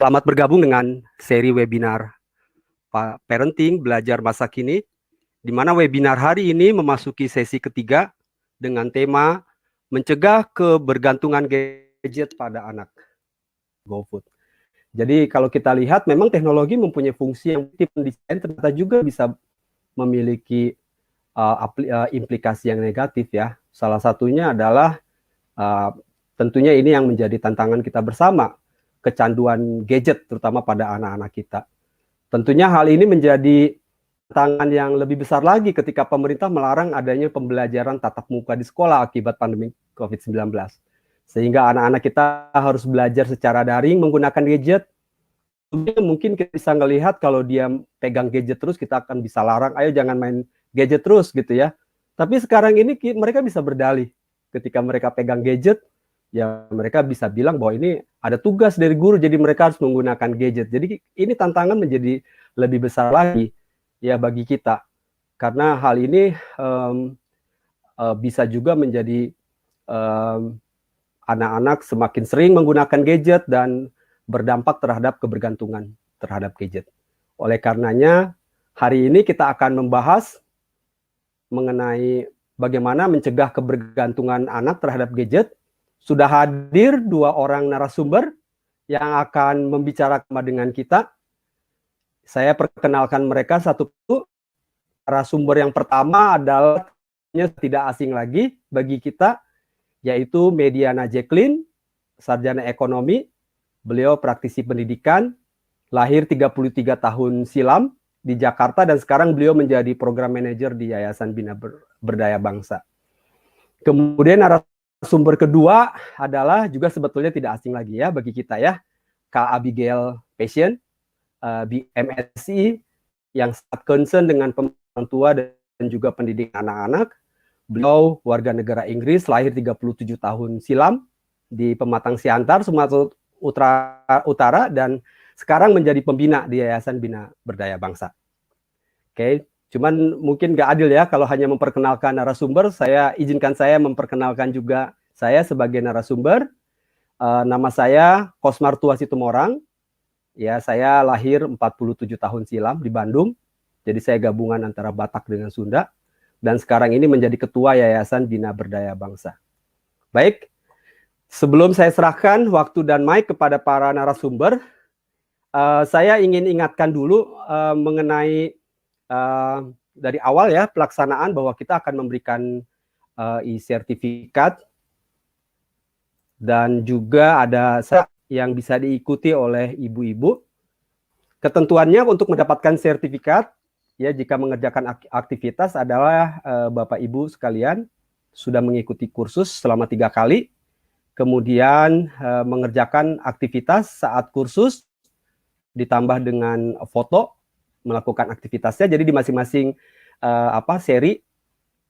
Selamat bergabung dengan seri webinar Parenting Belajar Masa Kini, di mana webinar hari ini memasuki sesi ketiga dengan tema mencegah kebergantungan gadget pada anak. GoFood. Jadi kalau kita lihat memang teknologi mempunyai fungsi yang desain ternyata juga bisa memiliki implikasi yang negatif ya. Salah satunya adalah tentunya ini yang menjadi tantangan kita bersama, kecanduan gadget terutama pada anak-anak kita. Tentunya hal ini menjadi tantangan yang lebih besar lagi ketika pemerintah melarang adanya pembelajaran tatap muka di sekolah akibat pandemi COVID-19. Sehingga anak-anak kita harus belajar secara daring menggunakan gadget. Mungkin kita bisa ngelihat kalau dia pegang gadget terus, kita akan bisa larang, ayo jangan main gadget terus gitu ya. Tapi sekarang ini mereka bisa berdalih. Ketika mereka pegang gadget, ya mereka bisa bilang bahwa ini ada tugas dari guru, jadi mereka harus menggunakan gadget. Jadi ini tantangan menjadi lebih besar lagi ya bagi kita, karena hal ini bisa juga menjadi anak-anak semakin sering menggunakan gadget dan berdampak terhadap kebergantungan terhadap gadget. Oleh karenanya hari ini kita akan membahas mengenai bagaimana mencegah kebergantungan anak terhadap gadget. Sudah hadir dua orang narasumber yang akan membicarakan dengan kita. Saya perkenalkan mereka satu persatu. Narasumber yang pertama adalah tidak asing lagi bagi kita, yaitu Mediana Jacqueline, sarjana ekonomi. Beliau praktisi pendidikan, lahir 33 tahun silam di Jakarta, dan sekarang beliau menjadi program manajer di Yayasan Bina Berdaya Bangsa. Kemudian narasumber kedua adalah juga sebetulnya tidak asing lagi ya bagi kita ya, Kak Abigail Passion, MSI, yang sangat concern dengan orang tua dan juga pendidikan anak-anak. Beliau warga negara Inggris, lahir 37 tahun silam di Pematang Siantar, Sumatera Utara, dan sekarang menjadi pembina di Yayasan Bina Berdaya Bangsa. Oke. Cuman mungkin nggak adil ya kalau hanya memperkenalkan narasumber. Izinkan saya memperkenalkan juga saya sebagai narasumber. Nama saya Kosmar Tua Situmorang. Ya, saya lahir 47 tahun silam di Bandung. Jadi saya gabungan antara Batak dengan Sunda. Dan sekarang ini menjadi ketua Yayasan Bina Berdaya Bangsa. Baik, sebelum saya serahkan waktu dan mic kepada para narasumber, saya ingin ingatkan dulu mengenai dari awal ya pelaksanaan, bahwa kita akan memberikan e-sertifikat dan juga ada yang bisa diikuti oleh ibu-ibu. Ketentuannya untuk mendapatkan sertifikat ya, jika mengerjakan aktivitas adalah Bapak Ibu sekalian sudah mengikuti kursus selama 3 kali, kemudian mengerjakan aktivitas saat kursus ditambah dengan foto melakukan aktivitasnya. Jadi di masing-masing seri,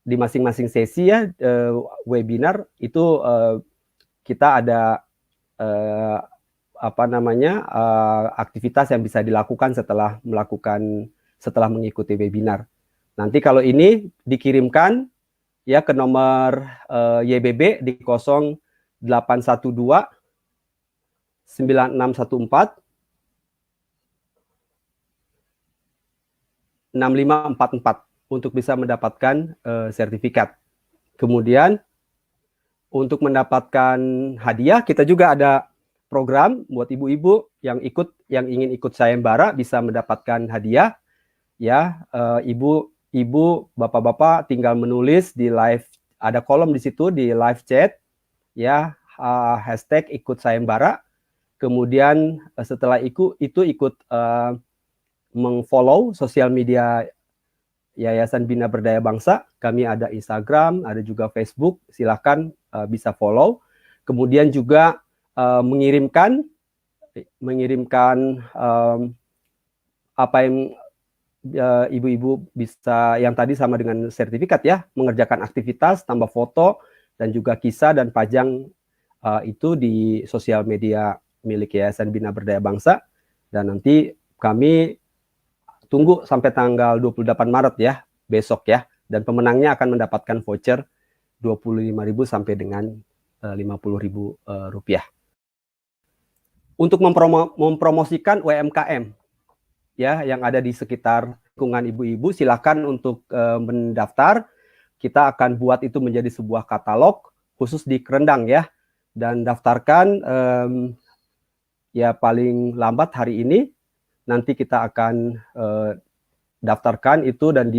di masing-masing sesi ya webinar itu kita ada aktivitas yang bisa dilakukan setelah mengikuti webinar. Nanti kalau ini dikirimkan ya ke nomor YBB di 0812 9614 6544 untuk bisa mendapatkan sertifikat. Kemudian untuk mendapatkan hadiah, kita juga ada program buat ibu-ibu yang ingin ikut sayembara bisa mendapatkan hadiah. Ya, ibu, bapak-bapak tinggal menulis di live, ada kolom di situ di live chat, ya, hashtag ikut sayembara. Kemudian setelah ikut mengfollow sosial media Yayasan Bina Berdaya Bangsa. Kami ada Instagram, ada juga Facebook, silahkan bisa follow. Kemudian juga mengirimkan apa yang ibu-ibu bisa, yang tadi sama dengan sertifikat ya, mengerjakan aktivitas, tambah foto, dan juga kisah, dan pajang itu di sosial media milik Yayasan Bina Berdaya Bangsa. Dan nanti kami tunggu sampai tanggal 28 Maret ya, besok ya. Dan pemenangnya akan mendapatkan voucher 25.000 sampai dengan 50.000 rupiah. untuk mempromosikan UMKM ya yang ada di sekitar lingkungan ibu-ibu. Silakan untuk mendaftar. Kita akan buat itu menjadi sebuah katalog khusus di Kerendang ya, dan daftarkan ya paling lambat hari ini. Nanti kita akan daftarkan itu dan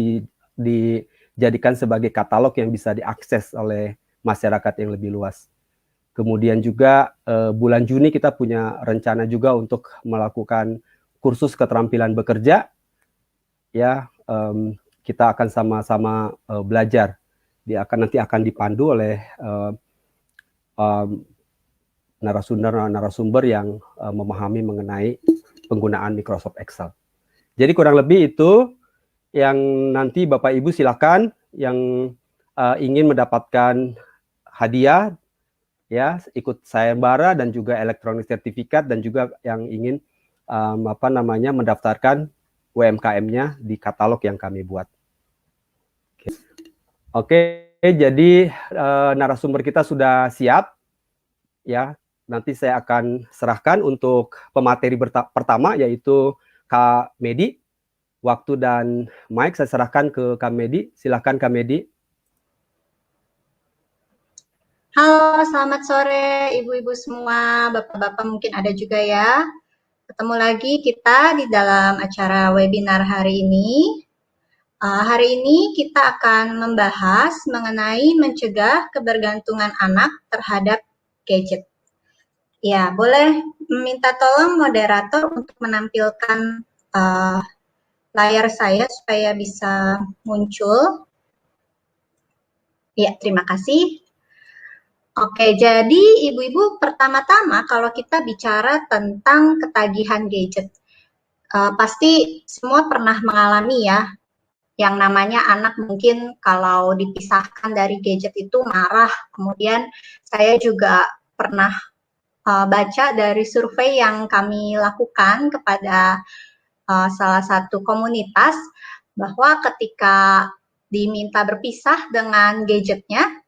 dijadikan sebagai katalog yang bisa diakses oleh masyarakat yang lebih luas. Kemudian juga bulan Juni kita punya rencana juga untuk melakukan kursus keterampilan bekerja. Ya, kita akan sama-sama belajar. Nanti akan dipandu oleh narasumber yang memahami mengenai penggunaan Microsoft Excel. Jadi kurang lebih itu yang nanti Bapak Ibu silakan yang ingin mendapatkan hadiah ya, ikut sayembara dan juga elektronik sertifikat, dan juga yang ingin mendaftarkan UMKM-nya di katalog yang kami buat. Oke, jadi narasumber kita sudah siap ya. Nanti saya akan serahkan untuk pemateri pertama, yaitu Kak Medi. Waktu dan mic saya serahkan ke Kak Medi. Silakan Kak Medi. Halo, selamat sore ibu-ibu semua, bapak-bapak mungkin ada juga ya. Ketemu lagi kita di dalam acara webinar hari ini. Hari ini kita akan membahas mengenai mencegah kebergantungan anak terhadap gadget. Ya, boleh minta tolong moderator untuk menampilkan layar saya supaya bisa muncul. Ya, terima kasih. Oke, jadi ibu-ibu pertama-tama kalau kita bicara tentang ketagihan gadget, pasti semua pernah mengalami ya, yang namanya anak mungkin kalau dipisahkan dari gadget itu marah. Kemudian saya juga pernah baca dari survei yang kami lakukan kepada salah satu komunitas, bahwa ketika diminta berpisah dengan gadgetnya,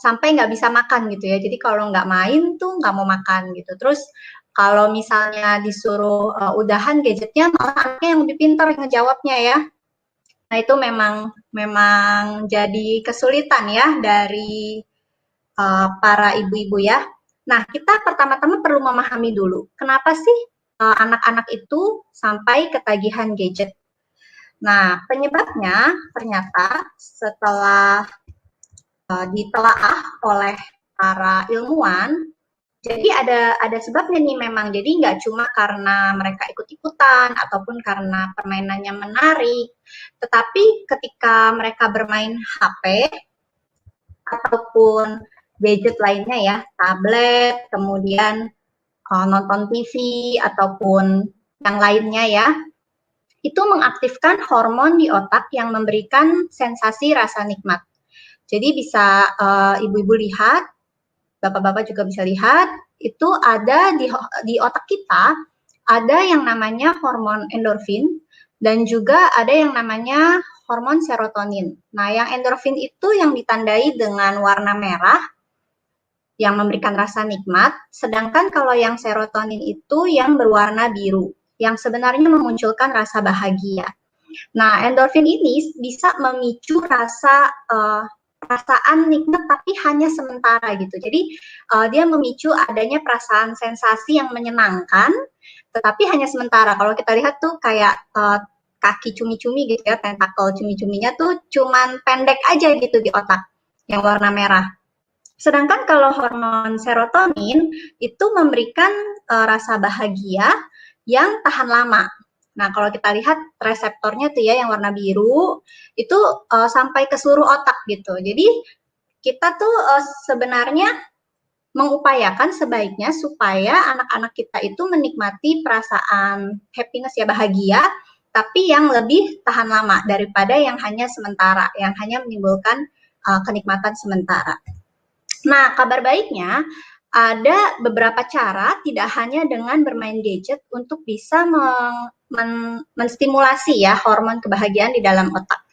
sampai nggak bisa makan gitu ya. Jadi kalau nggak main tuh nggak mau makan gitu. Terus kalau misalnya disuruh udahan gadgetnya, malah anaknya yang lebih pintar ngejawabnya ya. Nah itu memang jadi kesulitan ya dari para ibu-ibu ya. Nah kita pertama-tama perlu memahami dulu kenapa sih anak-anak itu sampai ketagihan gadget. Nah penyebabnya ternyata setelah ditelaah oleh para ilmuwan, jadi ada sebabnya nih memang. Jadi nggak cuma karena mereka ikut-ikutan ataupun karena permainannya menarik, tetapi ketika mereka bermain HP ataupun gadget lainnya ya, tablet, kemudian nonton TV ataupun yang lainnya ya, itu mengaktifkan hormon di otak yang memberikan sensasi rasa nikmat. Jadi bisa ibu-ibu lihat, bapak-bapak juga bisa lihat, itu ada di otak kita, ada yang namanya hormon endorfin, dan juga ada yang namanya hormon serotonin. Nah, yang endorfin itu yang ditandai dengan warna merah, yang memberikan rasa nikmat, sedangkan kalau yang serotonin itu yang berwarna biru, yang sebenarnya memunculkan rasa bahagia. Nah, endorfin ini bisa memicu perasaan nikmat tapi hanya sementara gitu. Jadi dia memicu adanya perasaan sensasi yang menyenangkan, tetapi hanya sementara. Kalau kita lihat tuh kayak kaki cumi-cumi gitu ya, tentakel cumi-cuminya tuh cuman pendek aja gitu di otak yang warna merah. Sedangkan kalau hormon serotonin itu memberikan rasa bahagia yang tahan lama. Nah, kalau kita lihat reseptornya tuh ya yang warna biru, itu sampai ke seluruh otak gitu. Jadi kita tuh sebenarnya mengupayakan sebaiknya supaya anak-anak kita itu menikmati perasaan happiness ya, bahagia, tapi yang lebih tahan lama daripada yang hanya sementara, yang hanya menimbulkan kenikmatan sementara. Nah, kabar baiknya ada beberapa cara, tidak hanya dengan bermain gadget, untuk bisa menstimulasi ya hormon kebahagiaan di dalam otak.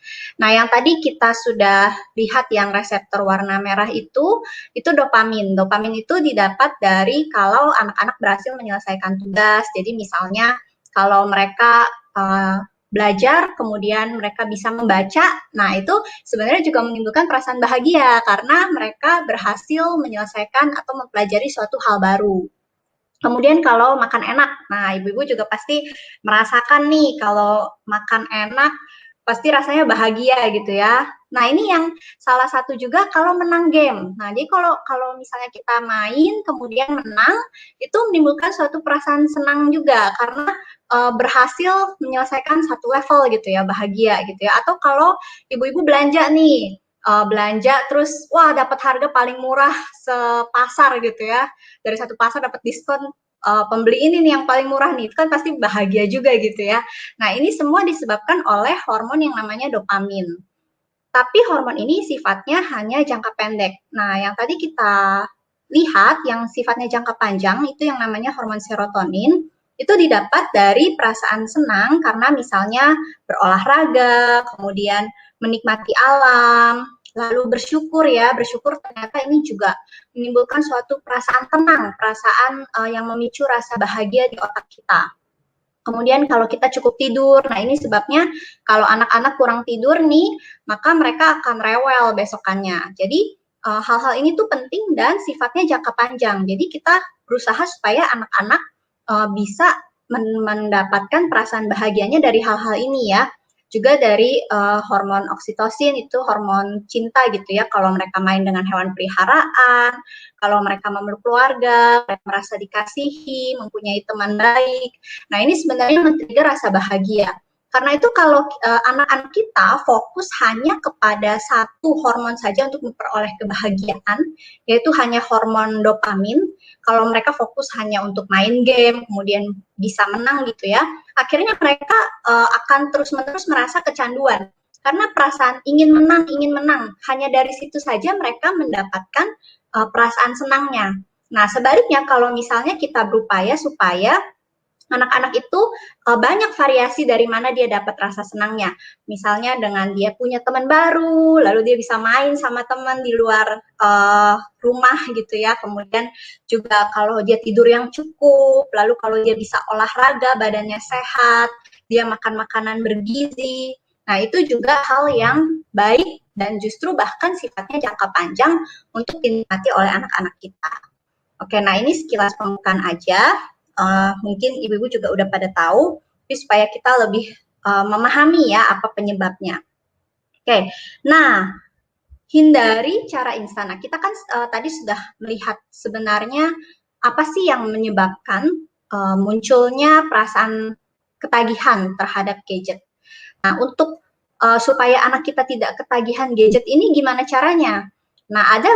Nah, yang tadi kita sudah lihat yang reseptor warna merah itu dopamin. Dopamin itu didapat dari kalau anak-anak berhasil menyelesaikan tugas. Jadi misalnya kalau mereka belajar, kemudian mereka bisa membaca, nah itu sebenarnya juga menimbulkan perasaan bahagia karena mereka berhasil menyelesaikan atau mempelajari suatu hal baru. Kemudian kalau makan enak, nah ibu-ibu juga pasti merasakan nih kalau makan enak pasti rasanya bahagia gitu ya. Nah ini yang salah satu juga kalau menang game. Nah jadi kalau misalnya kita main kemudian menang itu menimbulkan suatu perasaan senang juga karena berhasil menyelesaikan satu level gitu ya, bahagia gitu ya. Atau kalau ibu-ibu belanja nih, belanja terus wah dapat harga paling murah sepasar gitu ya, dari satu pasar dapat diskon, pembeli ini nih yang paling murah nih, itu kan pasti bahagia juga gitu ya. Nah ini semua disebabkan oleh hormon yang namanya dopamin. Tapi hormon ini sifatnya hanya jangka pendek. Nah yang tadi kita lihat yang sifatnya jangka panjang itu yang namanya hormon serotonin, itu didapat dari perasaan senang karena misalnya berolahraga, kemudian menikmati alam, lalu bersyukur ya, bersyukur ternyata ini juga menimbulkan suatu perasaan tenang, perasaan yang memicu rasa bahagia di otak kita. Kemudian kalau kita cukup tidur, nah ini sebabnya kalau anak-anak kurang tidur nih, maka mereka akan rewel besokannya. Jadi hal-hal ini tuh penting dan sifatnya jangka panjang. Jadi kita berusaha supaya anak-anak bisa mendapatkan perasaan bahagianya dari hal-hal ini ya. Juga dari hormon oksitosin itu hormon cinta gitu ya. Kalau mereka main dengan hewan peliharaan, kalau mereka memeluk keluarga, mereka merasa dikasihi, mempunyai teman baik. Nah ini sebenarnya men-trigger rasa bahagia. Karena itu kalau anak-anak kita fokus hanya kepada satu hormon saja untuk memperoleh kebahagiaan, yaitu hanya hormon dopamin. Kalau mereka fokus hanya untuk main game, kemudian bisa menang gitu ya, akhirnya mereka akan terus-menerus merasa kecanduan. Karena perasaan ingin menang, hanya dari situ saja mereka mendapatkan perasaan senangnya. Nah, sebaliknya kalau misalnya kita berupaya supaya anak-anak itu banyak variasi dari mana dia dapat rasa senangnya. Misalnya dengan dia punya teman baru, lalu dia bisa main sama teman di luar rumah gitu ya. Kemudian juga kalau dia tidur yang cukup, lalu kalau dia bisa olahraga, badannya sehat, dia makan makanan bergizi. Nah, itu juga hal yang baik dan justru bahkan sifatnya jangka panjang untuk dinikmati oleh anak-anak kita. Oke, nah ini sekilas pembukaan aja. Mungkin ibu-ibu juga udah pada tahu, tapi supaya kita lebih memahami ya apa penyebabnya. Oke, nah hindari cara instan. Nah, kita kan tadi sudah melihat sebenarnya apa sih yang menyebabkan munculnya perasaan ketagihan terhadap gadget. Nah, untuk supaya anak kita tidak ketagihan gadget ini gimana caranya? Nah, ada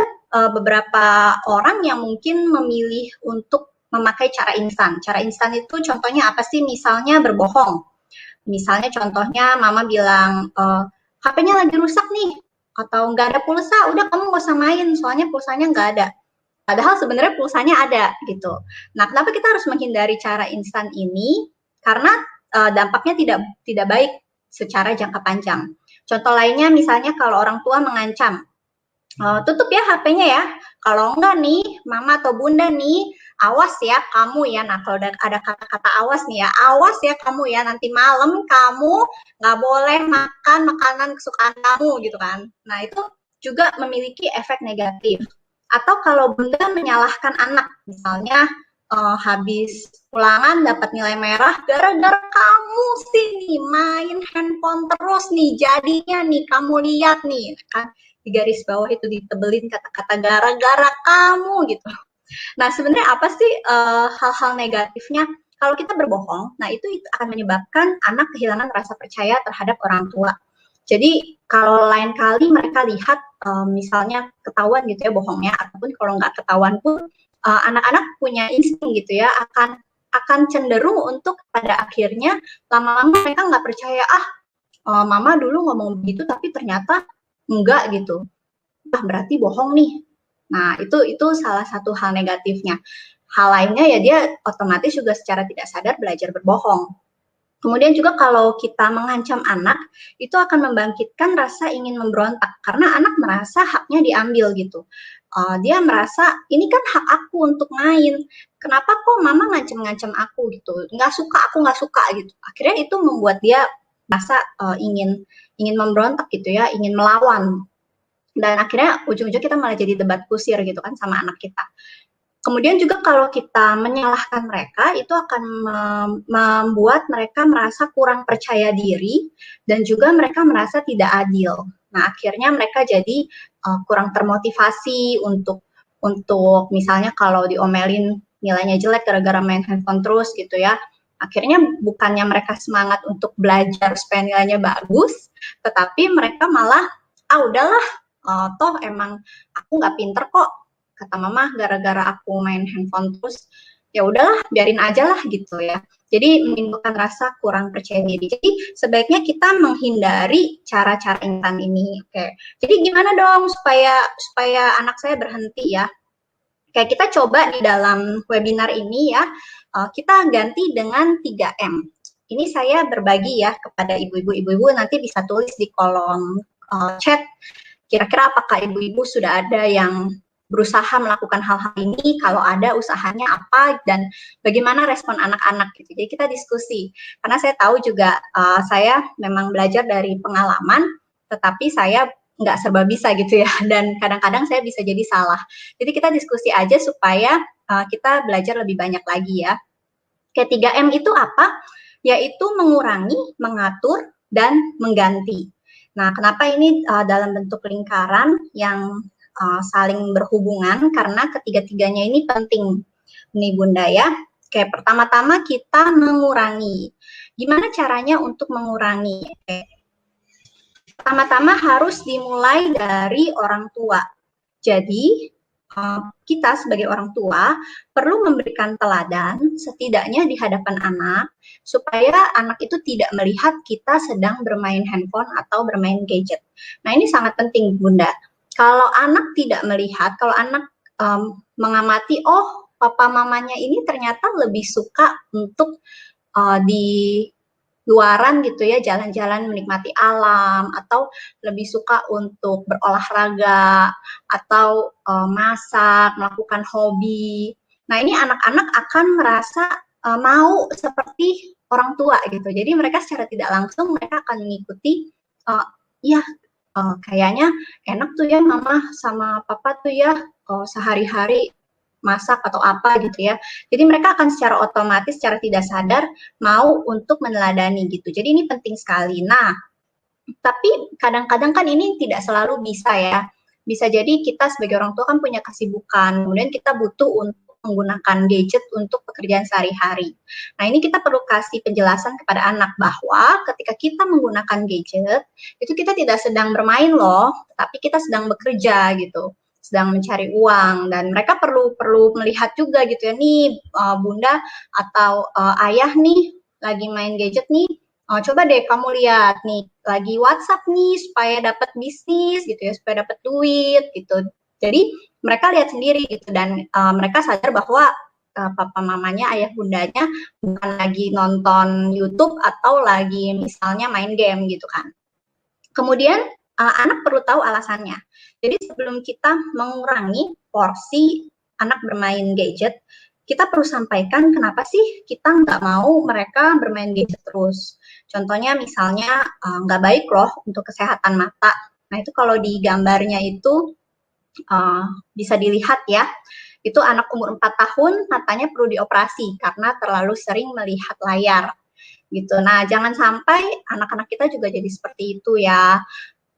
beberapa orang yang mungkin memilih untuk memakai cara instan. Cara instan itu contohnya apa sih? Misalnya berbohong. Misalnya contohnya mama bilang, HP-nya lagi rusak nih, atau nggak ada pulsa, udah kamu nggak usah main, soalnya pulsanya nggak ada. Padahal sebenarnya pulsanya ada gitu. Nah, kenapa kita harus menghindari cara instan ini? Karena dampaknya tidak baik secara jangka panjang. Contoh lainnya misalnya kalau orang tua mengancam, tutup ya HP-nya ya. Kalau enggak nih, mama atau bunda nih, awas ya kamu ya. Nah, kalau ada kata-kata awas nih ya, awas ya kamu ya. Nanti malam kamu nggak boleh makan makanan kesukaan kamu gitu kan. Nah, itu juga memiliki efek negatif. Atau kalau bunda menyalahkan anak, misalnya habis ulangan dapat nilai merah gara-gara kamu sih nih main handphone terus nih jadinya nih kamu lihat nih kan di garis bawah itu ditebelin kata-kata gara-gara kamu gitu. Nah sebenarnya apa sih hal-hal negatifnya kalau kita berbohong? Nah itu akan menyebabkan anak kehilangan rasa percaya terhadap orang tua. Jadi kalau lain kali mereka lihat misalnya ketahuan gitu ya bohongnya, ataupun kalau nggak ketahuan pun anak-anak punya insting gitu ya akan cenderung untuk pada akhirnya lama-lama mereka nggak percaya mama dulu ngomong begitu tapi ternyata enggak gitu. Berarti bohong nih. Nah, itu salah satu hal negatifnya. Hal lainnya ya dia otomatis juga secara tidak sadar belajar berbohong. Kemudian juga kalau kita mengancam anak, itu akan membangkitkan rasa ingin memberontak, karena anak merasa haknya diambil gitu. Dia merasa, ini kan hak aku untuk main, kenapa kok mama ngancam-ngancam aku gitu, nggak suka, aku nggak suka gitu. Akhirnya itu membuat dia merasa ingin memberontak gitu ya, ingin melawan. Dan akhirnya ujung-ujung kita malah jadi debat kusir gitu kan sama anak kita. Kemudian juga kalau kita menyalahkan mereka, itu akan membuat mereka merasa kurang percaya diri dan juga mereka merasa tidak adil. Nah, akhirnya mereka jadi kurang termotivasi untuk misalnya kalau diomelin nilainya jelek gara-gara main handphone terus gitu ya. Akhirnya bukannya mereka semangat untuk belajar supaya nilainya bagus, tetapi mereka malah udahlah, toh emang aku nggak pinter kok, kata mama, gara-gara aku main handphone terus, ya udahlah biarin aja lah gitu ya. Jadi menimbulkan rasa kurang percaya diri. Jadi sebaiknya kita menghindari cara-cara instan ini. Oke. Jadi gimana dong supaya anak saya berhenti ya? Kayak kita coba di dalam webinar ini ya, kita ganti dengan 3M. Ini saya berbagi ya kepada ibu-ibu nanti bisa tulis di kolom chat. Kira-kira apakah ibu-ibu sudah ada yang berusaha melakukan hal-hal ini, kalau ada usahanya apa, dan bagaimana respon anak-anak gitu. Jadi kita diskusi, karena saya tahu juga saya memang belajar dari pengalaman, tetapi saya nggak serba bisa gitu ya, dan kadang-kadang saya bisa jadi salah. Jadi kita diskusi aja supaya kita belajar lebih banyak lagi ya. Kayak 3M itu apa? Yaitu mengurangi, mengatur, dan mengganti. Nah, kenapa ini dalam bentuk lingkaran yang saling berhubungan, karena ketiga-tiganya ini penting nih Bunda ya. Kayak pertama-tama kita mengurangi. Gimana caranya untuk mengurangi? Pertama-tama harus dimulai dari orang tua. Jadi kita sebagai orang tua perlu memberikan teladan setidaknya di hadapan anak supaya anak itu tidak melihat kita sedang bermain handphone atau bermain gadget. Nah, ini sangat penting Bunda. Kalau anak tidak melihat, kalau anak mengamati, oh papa mamanya ini ternyata lebih suka untuk di luaran gitu ya, jalan-jalan menikmati alam, atau lebih suka untuk berolahraga, atau masak, melakukan hobi. Nah, ini anak-anak akan merasa mau seperti orang tua gitu. Jadi mereka secara tidak langsung mereka akan mengikuti, ya kayaknya enak tuh ya mama sama papa tuh ya sehari-hari masak atau apa gitu ya. Jadi mereka akan secara otomatis, secara tidak sadar mau untuk meneladani gitu. Jadi ini penting sekali. Nah, tapi kadang-kadang kan ini tidak selalu bisa ya. Bisa jadi kita sebagai orang tua kan punya kesibukan, kemudian kita butuh untuk menggunakan gadget untuk pekerjaan sehari-hari. Nah, ini kita perlu kasih penjelasan kepada anak bahwa ketika kita menggunakan gadget, itu kita tidak sedang bermain loh, tapi kita sedang bekerja gitu, sedang mencari uang, dan mereka perlu melihat juga gitu ya, nih bunda atau ayah nih lagi main gadget nih, coba deh kamu lihat nih lagi WhatsApp nih supaya dapat bisnis gitu ya, supaya dapat duit gitu. Jadi mereka lihat sendiri gitu, dan mereka sadar bahwa papa mamanya, ayah bundanya bukan lagi nonton YouTube atau lagi misalnya main game gitu kan. Kemudian anak perlu tahu alasannya. Jadi sebelum kita mengurangi porsi anak bermain gadget, kita perlu sampaikan kenapa sih kita nggak mau mereka bermain gadget terus. Contohnya misalnya nggak baik loh untuk kesehatan mata. Nah, itu kalau di gambarnya itu bisa dilihat ya. Itu anak umur 4 tahun matanya perlu dioperasi karena terlalu sering melihat layar gitu. Nah, jangan sampai anak-anak kita juga jadi seperti itu ya.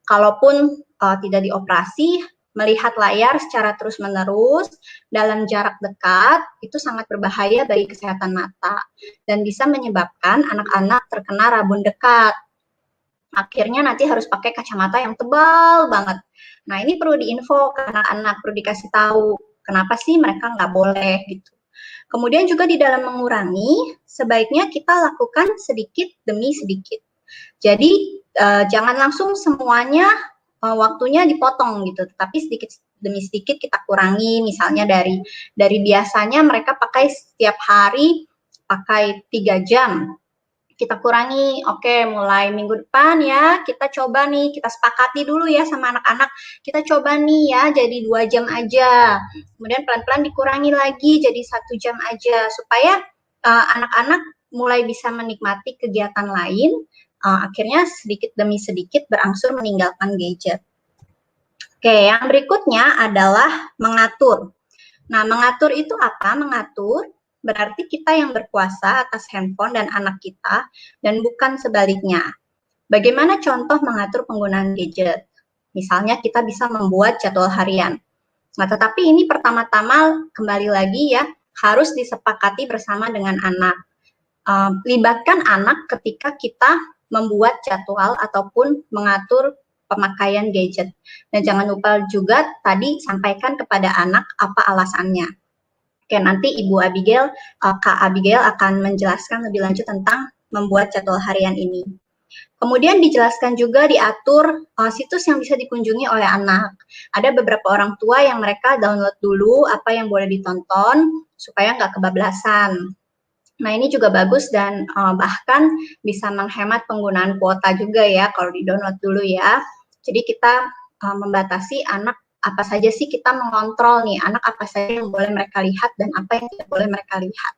Kalaupun tidak dioperasi, melihat layar secara terus-menerus dalam jarak dekat itu sangat berbahaya bagi kesehatan mata dan bisa menyebabkan anak-anak terkena rabun dekat. Akhirnya nanti harus pakai kacamata yang tebal banget. Nah, ini perlu diinfo ke anak-anak, perlu dikasih tahu kenapa sih mereka nggak boleh gitu. Kemudian juga di dalam mengurangi, sebaiknya kita lakukan sedikit demi sedikit. Jadi jangan langsung semuanya waktunya dipotong gitu, tapi sedikit demi sedikit kita kurangi. Misalnya dari biasanya mereka pakai setiap hari pakai 3 jam, kita kurangi. Oke, mulai minggu depan ya, kita coba nih, kita sepakati dulu ya sama anak-anak, kita coba nih ya jadi 2 jam aja. Kemudian pelan-pelan dikurangi lagi jadi 1 jam aja, supaya anak-anak mulai bisa menikmati kegiatan lain, akhirnya sedikit demi sedikit berangsur meninggalkan gadget. Oke, yang berikutnya adalah mengatur. Nah, mengatur itu apa? Mengatur berarti kita yang berkuasa atas handphone dan anak kita, dan bukan sebaliknya. Bagaimana contoh mengatur penggunaan gadget? Misalnya kita bisa membuat jadwal harian. Nah, tetapi ini pertama-tama kembali lagi ya, harus disepakati bersama dengan anak. Libatkan anak ketika kita membuat jadwal ataupun mengatur pemakaian gadget. Dan jangan lupa juga tadi sampaikan kepada anak apa alasannya. Oke, nanti Ibu Abigail, Kak Abigail akan menjelaskan lebih lanjut tentang membuat jadwal harian ini. Kemudian dijelaskan juga diatur situs yang bisa dikunjungi oleh anak. Ada beberapa orang tua yang mereka download dulu apa yang boleh ditonton supaya nggak kebablasan. Nah, ini juga bagus dan bahkan bisa menghemat penggunaan kuota juga ya kalau di-download dulu ya. Jadi kita membatasi anak apa saja sih kita mengontrol nih, anak apa saja yang boleh mereka lihat dan apa yang tidak boleh mereka lihat.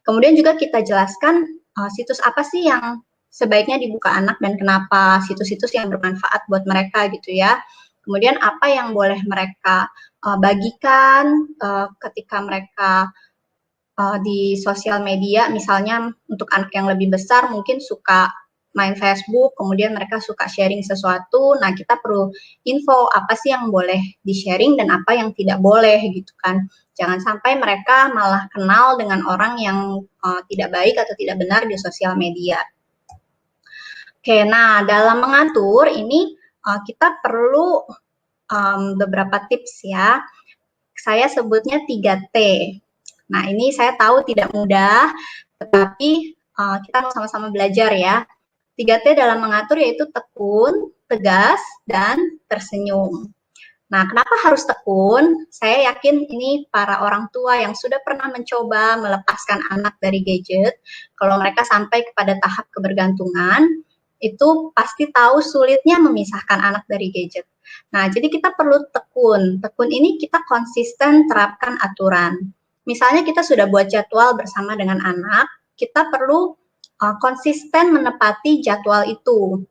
Kemudian juga kita jelaskan situs apa sih yang sebaiknya dibuka anak dan kenapa, situs-situs yang bermanfaat buat mereka gitu ya. Kemudian apa yang boleh mereka bagikan ketika mereka di sosial media, misalnya untuk anak yang lebih besar mungkin suka main Facebook, kemudian mereka suka sharing sesuatu, nah kita perlu info apa sih yang boleh di-sharing dan apa yang tidak boleh gitu kan. Jangan sampai mereka malah kenal dengan orang yang tidak baik atau tidak benar di sosial media. Oke, nah dalam mengatur ini kita perlu beberapa tips ya. Saya sebutnya 3T. Nah, ini saya tahu tidak mudah, tetapi kita sama-sama belajar ya. 3T dalam mengatur yaitu tekun, tegas, dan tersenyum. Nah, kenapa harus tekun? Saya yakin ini para orang tua yang sudah pernah mencoba melepaskan anak dari gadget, kalau mereka sampai kepada tahap kebergantungan, itu pasti tahu sulitnya memisahkan anak dari gadget. Nah, jadi kita perlu tekun. Tekun ini kita konsisten terapkan aturan. Misalnya kita sudah buat jadwal bersama dengan anak, kita perlu konsisten menepati jadwal itu.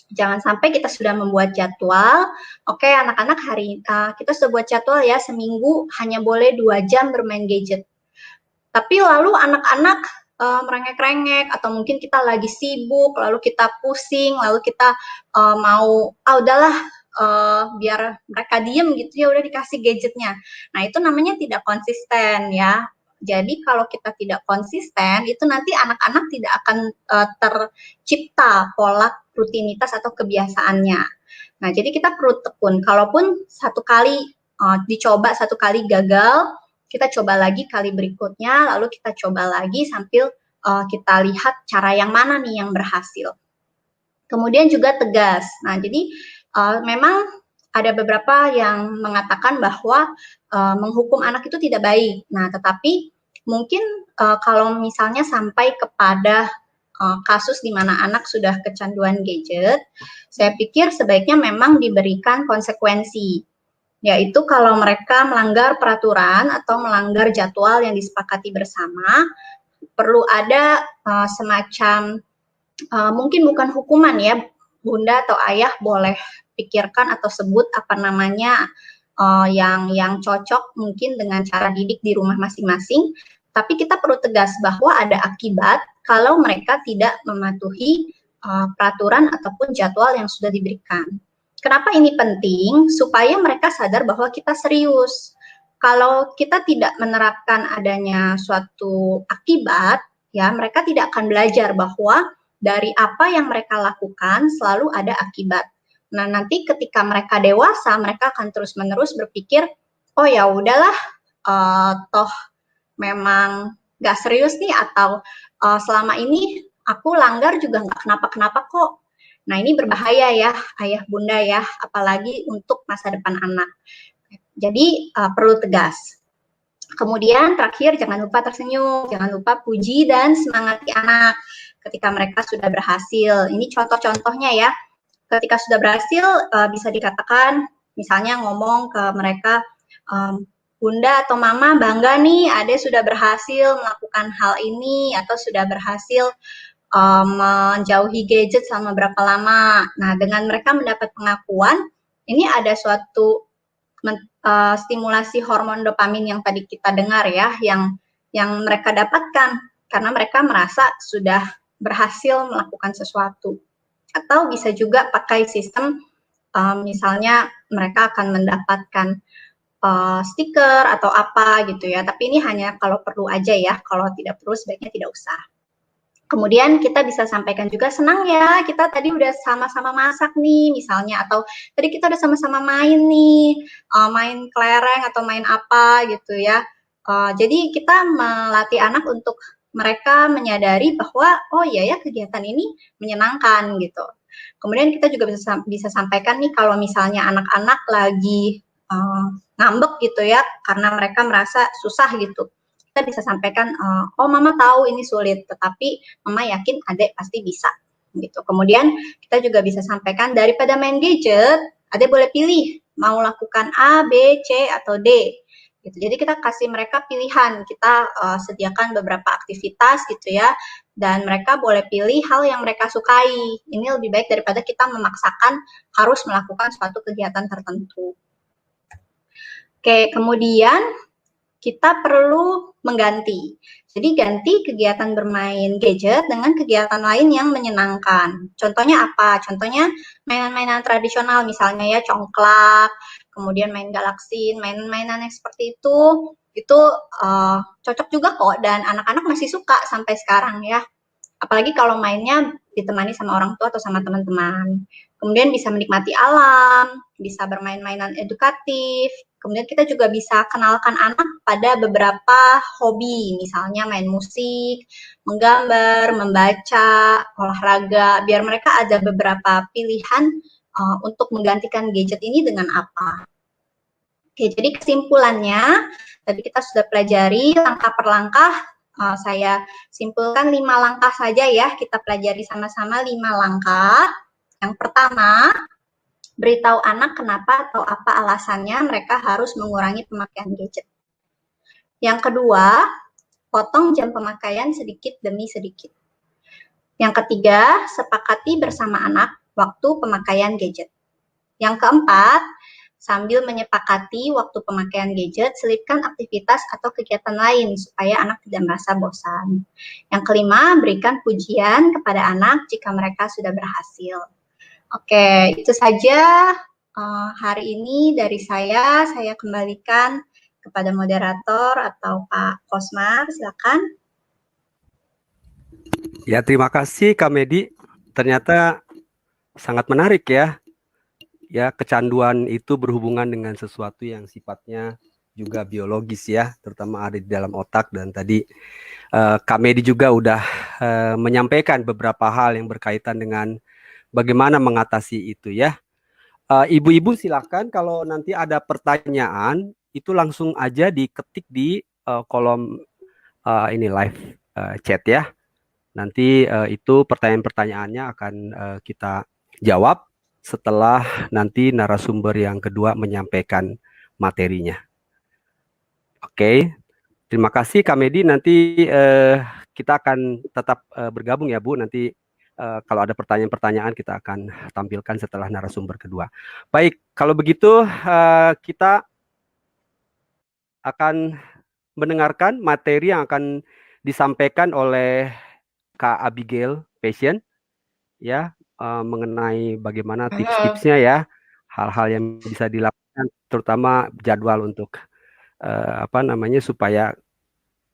Jangan sampai kita sudah membuat jadwal, oke anak-anak hari kita sudah buat jadwal ya seminggu hanya boleh 2 jam bermain gadget. Tapi lalu anak-anak merengek-rengek atau mungkin kita lagi sibuk, lalu kita pusing, lalu kita mau udahlah biar mereka diem gitu ya udah dikasih gadgetnya. Nah itu namanya tidak konsisten ya. Jadi kalau kita tidak konsisten, itu nanti anak-anak tidak akan tercipta pola rutinitas atau kebiasaannya. Nah, jadi kita perlu tekun. Kalaupun satu kali dicoba, satu kali gagal, kita coba lagi kali berikutnya, lalu kita coba lagi sambil kita lihat cara yang mana nih yang berhasil. Kemudian juga tegas. Nah, jadi memang ada beberapa yang mengatakan bahwa menghukum anak itu tidak baik. Nah, tetapi mungkin kalau misalnya sampai kepada kasus di mana anak sudah kecanduan gadget, saya pikir sebaiknya memang diberikan konsekuensi. Yaitu kalau mereka melanggar peraturan atau melanggar jadwal yang disepakati bersama, perlu ada semacam mungkin bukan hukuman ya, bunda atau ayah boleh pikirkan atau sebut apa namanya yang cocok mungkin dengan cara didik di rumah masing-masing, tapi kita perlu tegas bahwa ada akibat kalau mereka tidak mematuhi peraturan ataupun jadwal yang sudah diberikan. Kenapa ini penting? Supaya mereka sadar bahwa kita serius. Kalau kita tidak menerapkan adanya suatu akibat, ya mereka tidak akan belajar bahwa dari apa yang mereka lakukan selalu ada akibat. Nah, nanti ketika mereka dewasa, mereka akan terus-menerus berpikir, oh ya udahlah, toh memang nggak serius nih, atau selama ini aku langgar juga nggak kenapa-kenapa kok. Nah, ini berbahaya ya, ayah bunda ya, apalagi untuk masa depan anak. Jadi, perlu tegas. Kemudian terakhir, jangan lupa tersenyum, jangan lupa puji dan semangati anak. ketika mereka sudah berhasil. Ini contoh-contohnya ya. Ketika sudah berhasil, bisa dikatakan misalnya ngomong ke mereka, Bunda atau Mama bangga nih Ade sudah berhasil melakukan hal ini atau sudah berhasil menjauhi gadget selama berapa lama. Nah, dengan mereka mendapat pengakuan, ini ada suatu stimulasi hormon dopamin yang tadi kita dengar ya, yang mereka dapatkan karena mereka merasa sudah berhasil melakukan sesuatu. Atau bisa juga pakai sistem misalnya mereka akan mendapatkan stiker atau apa gitu ya. Tapi ini hanya kalau perlu aja ya. Kalau tidak perlu sebaiknya tidak usah. Kemudian kita bisa sampaikan juga, senang ya kita tadi udah sama-sama masak nih misalnya, atau tadi kita udah sama-sama main nih, main kelereng atau main apa gitu ya. Jadi kita melatih anak untuk mereka menyadari bahwa oh iya ya kegiatan ini menyenangkan gitu. Kemudian kita juga bisa sampaikan nih kalau misalnya anak-anak lagi ngambek gitu ya karena mereka merasa susah gitu. Kita bisa sampaikan, oh Mama tahu ini sulit, tetapi Mama yakin Adek pasti bisa. Gitu. Kemudian kita juga bisa sampaikan daripada main gadget, Adek boleh pilih mau lakukan A, B, C atau D. Gitu. Jadi kita kasih mereka pilihan, kita sediakan beberapa aktivitas gitu ya, dan mereka boleh pilih hal yang mereka sukai. Ini lebih baik daripada kita memaksakan harus melakukan suatu kegiatan tertentu. Oke, kemudian kita perlu mengganti. Jadi ganti kegiatan bermain gadget dengan kegiatan lain yang menyenangkan. Contohnya apa? Contohnya mainan-mainan tradisional misalnya ya congklak, kemudian main galaksin, mainan-mainan yang seperti itu cocok juga kok dan anak-anak masih suka sampai sekarang ya. Apalagi kalau mainnya ditemani sama orang tua atau sama teman-teman. Kemudian bisa menikmati alam, bisa bermain mainan edukatif. Kemudian kita juga bisa kenalkan anak pada beberapa hobi, misalnya main musik, menggambar, membaca, olahraga, biar mereka ada beberapa pilihan untuk menggantikan gadget ini dengan apa. Oke, jadi kesimpulannya, tadi kita sudah pelajari langkah per langkah, saya simpulkan 5 langkah saja ya, kita pelajari sama-sama 5 langkah. Yang pertama, beritahu anak kenapa atau apa alasannya mereka harus mengurangi pemakaian gadget. Yang kedua, potong jam pemakaian sedikit demi sedikit. Yang ketiga, sepakati bersama anak waktu pemakaian gadget. Yang keempat, sambil menyepakati waktu pemakaian gadget, selipkan aktivitas atau kegiatan lain supaya anak tidak merasa bosan. Yang kelima, berikan pujian kepada anak jika mereka sudah berhasil. Oke, itu saja hari ini dari saya. Saya kembalikan kepada moderator atau Pak Kosmar, silakan. Ya, terima kasih Kak Medi. Ternyata sangat menarik ya. Ya, kecanduan itu berhubungan dengan sesuatu yang sifatnya juga biologis ya, terutama ada di dalam otak. Dan tadi Kak Medi juga udah menyampaikan beberapa hal yang berkaitan dengan bagaimana mengatasi itu ya. Ibu-ibu silakan kalau nanti ada pertanyaan itu langsung aja diketik di kolom ini live chat ya. Nanti itu pertanyaan-pertanyaannya akan kita jawab setelah nanti narasumber yang kedua menyampaikan materinya. Oke, terima kasih Kak Medi. Nanti kita akan tetap bergabung ya Bu. Nanti kalau ada pertanyaan-pertanyaan kita akan tampilkan setelah narasumber kedua. Baik, kalau begitu kita akan mendengarkan materi yang akan disampaikan oleh Kak Abigail Passion ya mengenai bagaimana tips-tipsnya ya, hal-hal yang bisa dilakukan, terutama jadwal untuk supaya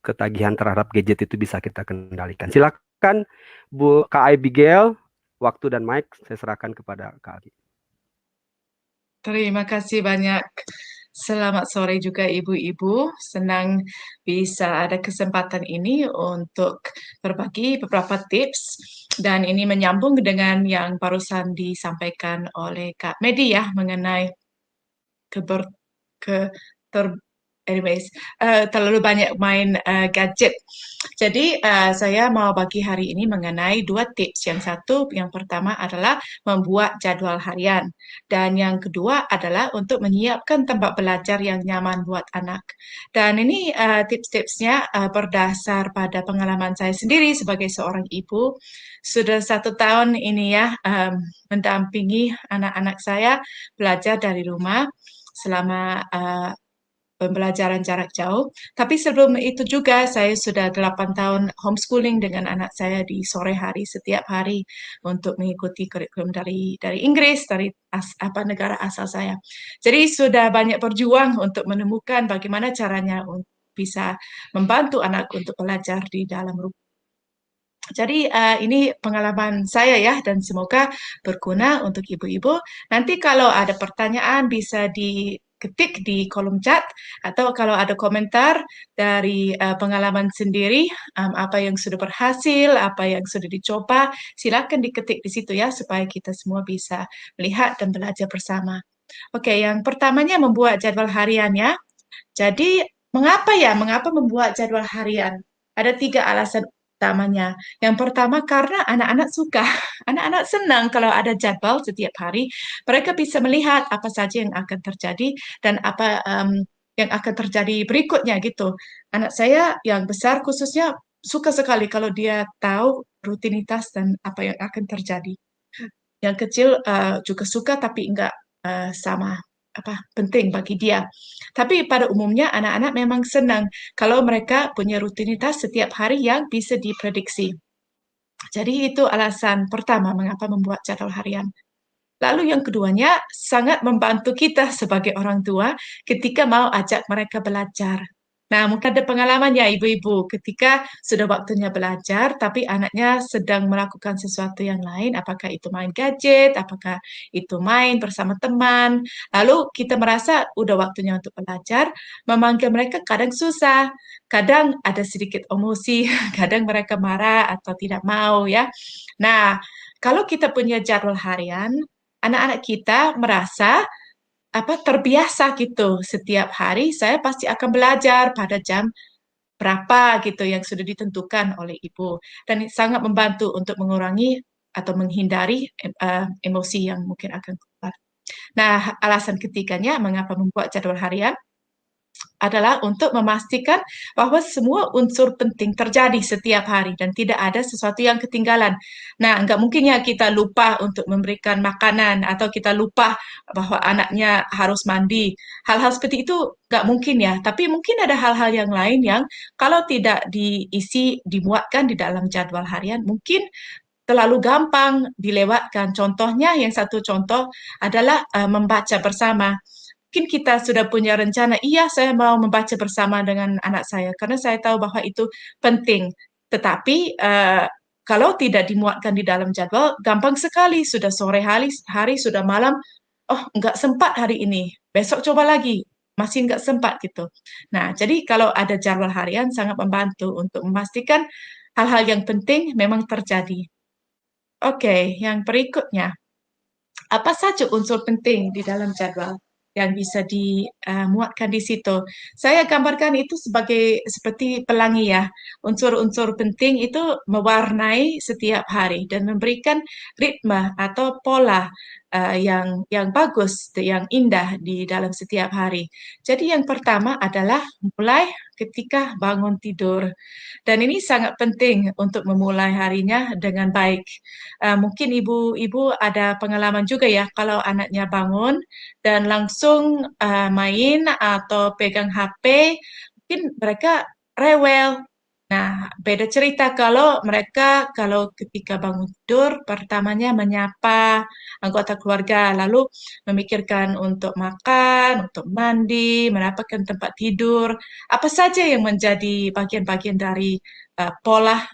ketagihan terhadap gadget itu bisa kita kendalikan. Silakan Bu Kak Abigail, waktu dan mic saya serahkan kepada Kak Abi. Terima kasih banyak. Selamat sore juga ibu-ibu. Senang bisa ada kesempatan ini untuk berbagi beberapa tips. Dan ini menyambung dengan yang barusan disampaikan oleh Kak Medi ya mengenai anyways, terlalu banyak main gadget. Jadi saya mau bagi hari ini mengenai 2 tips. Yang pertama adalah membuat jadwal harian. Dan yang kedua adalah untuk menyiapkan tempat belajar yang nyaman buat anak. Dan ini tips-tipsnya berdasar pada pengalaman saya sendiri sebagai seorang ibu. Sudah 1 tahun ini ya mendampingi anak-anak saya belajar dari rumah selama pembelajaran jarak jauh. Tapi sebelum itu juga saya sudah 8 tahun homeschooling dengan anak saya di sore hari setiap hari untuk mengikuti kurikulum dari Inggris, dari negara asal saya. Jadi sudah banyak berjuang untuk menemukan bagaimana caranya untuk bisa membantu anak untuk belajar di dalam rumah. Jadi ini pengalaman saya ya, dan semoga berguna untuk ibu-ibu. Nanti kalau ada pertanyaan bisa diketik di kolom chat, atau kalau ada komentar dari pengalaman sendiri, apa yang sudah berhasil, apa yang sudah dicoba, silakan diketik di situ ya, supaya kita semua bisa melihat dan belajar bersama. Oke, yang pertamanya membuat jadwal harian ya. Jadi mengapa membuat jadwal harian? Ada 3 alasan utamanya. Yang pertama karena anak-anak suka, anak-anak senang kalau ada jadwal setiap hari. Mereka bisa melihat apa saja yang akan terjadi dan apa yang akan terjadi berikutnya gitu. Anak saya yang besar khususnya suka sekali kalau dia tahu rutinitas dan apa yang akan terjadi. Yang kecil juga suka tapi enggak sama penting bagi dia. Tapi pada umumnya anak-anak memang senang kalau mereka punya rutinitas setiap hari yang bisa diprediksi. Jadi itu alasan pertama mengapa membuat jadwal harian. Lalu yang keduanya sangat membantu kita sebagai orang tua ketika mau ajak mereka belajar. Nah, mungkin ada pengalamannya ibu-ibu ketika sudah waktunya belajar, tapi anaknya sedang melakukan sesuatu yang lain, apakah itu main gadget, apakah itu main bersama teman. Lalu kita merasa udah waktunya untuk belajar, memanggil mereka kadang susah, kadang ada sedikit emosi, kadang mereka marah atau tidak mau ya. Nah, kalau kita punya jadwal harian, anak-anak kita merasa terbiasa gitu. Setiap hari saya pasti akan belajar pada jam berapa gitu yang sudah ditentukan oleh ibu. Dan sangat membantu untuk mengurangi atau menghindari emosi yang mungkin akan keluar. Nah, alasan ketiganya mengapa membuat jadwal harian adalah untuk memastikan bahwa semua unsur penting terjadi setiap hari dan tidak ada sesuatu yang ketinggalan. Nah, nggak mungkin ya kita lupa untuk memberikan makanan atau kita lupa bahwa anaknya harus mandi. Hal-hal seperti itu nggak mungkin ya, tapi mungkin ada hal-hal yang lain yang kalau tidak dimuatkan di dalam jadwal harian, mungkin terlalu gampang dilewatkan. Contohnya, yang satu contoh adalah membaca bersama. Mungkin kita sudah punya rencana, iya saya mau membaca bersama dengan anak saya, karena saya tahu bahwa itu penting. Tetapi kalau tidak dimuatkan di dalam jadwal, gampang sekali, sudah sore hari sudah malam, oh nggak sempat hari ini, besok coba lagi, masih nggak sempat gitu. Nah, jadi kalau ada jadwal harian sangat membantu untuk memastikan hal-hal yang penting memang terjadi. Oke, yang berikutnya. Apa saja unsur penting di dalam jadwal yang bisa dimuatkan di situ? Saya gambarkan itu seperti pelangi ya. Unsur-unsur penting itu mewarnai setiap hari dan memberikan ritme atau pola yang bagus, yang indah di dalam setiap hari. Jadi yang pertama adalah mulai ketika bangun tidur. Dan ini sangat penting untuk memulai harinya dengan baik. Mungkin ibu-ibu ada pengalaman juga ya, kalau anaknya bangun dan langsung main atau pegang HP, mungkin mereka rewel. Nah, beda cerita kalau mereka ketika bangun tidur, pertamanya menyapa anggota keluarga, lalu memikirkan untuk makan, untuk mandi, mendapatkan tempat tidur, apa saja yang menjadi bagian-bagian dari pola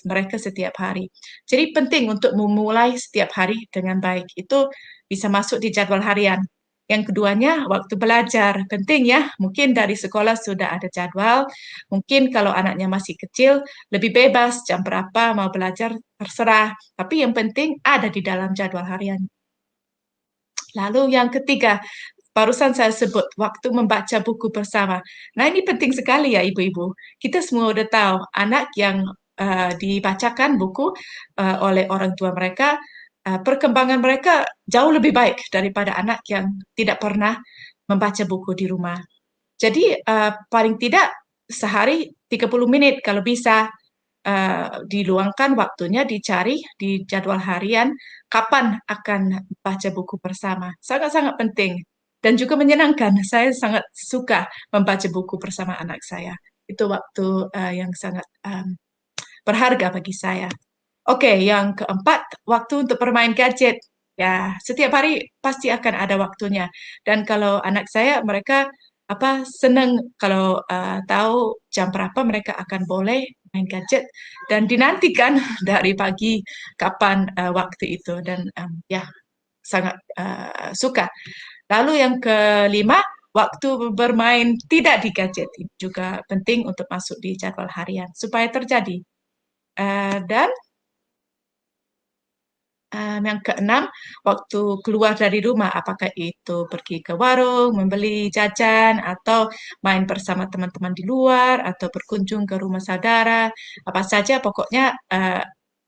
mereka setiap hari. Jadi penting untuk memulai setiap hari dengan baik. Itu bisa masuk di jadwal harian. Yang keduanya, waktu belajar. Penting ya, mungkin dari sekolah sudah ada jadwal. Mungkin kalau anaknya masih kecil, lebih bebas jam berapa mau belajar, terserah. Tapi yang penting ada di dalam jadwal harian. Lalu yang ketiga, barusan saya sebut, waktu membaca buku bersama. Nah, ini penting sekali ya ibu-ibu. Kita semua udah tahu, anak yang dibacakan buku oleh orang tua mereka, perkembangan mereka jauh lebih baik daripada anak yang tidak pernah membaca buku di rumah. Jadi paling tidak sehari 30 menit kalau bisa diluangkan waktunya, dicari di jadwal harian kapan akan baca buku bersama. Sangat-sangat penting dan juga menyenangkan. Saya sangat suka membaca buku bersama anak saya. Itu waktu yang sangat berharga bagi saya. Oke, yang keempat, waktu untuk bermain gadget. Ya, setiap hari pasti akan ada waktunya. Dan kalau anak saya, mereka senang kalau tahu jam berapa mereka akan boleh main gadget dan dinantikan dari pagi kapan waktu itu dan ya sangat suka. Lalu yang kelima, waktu bermain tidak di gadget ini juga penting untuk masuk di jadwal harian supaya terjadi. Dan yang keenam, waktu keluar dari rumah, apakah itu pergi ke warung, membeli jajan, atau main bersama teman-teman di luar, atau berkunjung ke rumah saudara, apa saja, pokoknya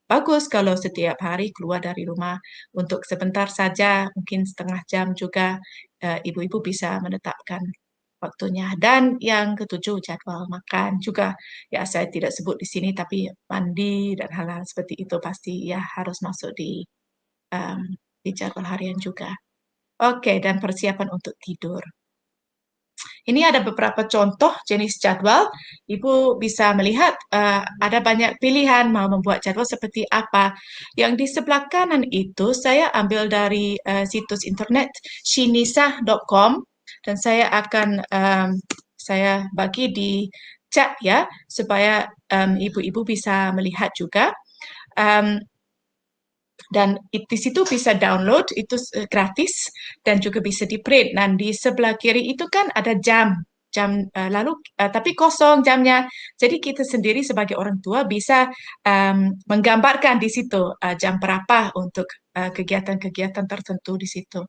bagus kalau setiap hari keluar dari rumah untuk sebentar saja, mungkin setengah jam juga, ibu-ibu bisa menetapkan waktunya. Dan yang ketujuh, jadwal makan juga. Ya, saya tidak sebut di sini, tapi mandi dan hal-hal seperti itu pasti ya harus masuk di jadwal harian juga. Oke, dan persiapan untuk tidur. Ini ada beberapa contoh jenis jadwal. Ibu bisa melihat ada banyak pilihan mau membuat jadwal seperti apa. Yang di sebelah kanan itu saya ambil dari situs internet shinisa.com dan saya akan saya bagi di chat ya supaya ibu-ibu bisa melihat juga. Dan di situ bisa download, itu gratis dan juga bisa di print. Dan di sebelah kiri itu kan ada jam lalu tapi kosong jamnya. Jadi kita sendiri sebagai orang tua bisa menggambarkan di situ jam berapa untuk kegiatan-kegiatan tertentu di situ.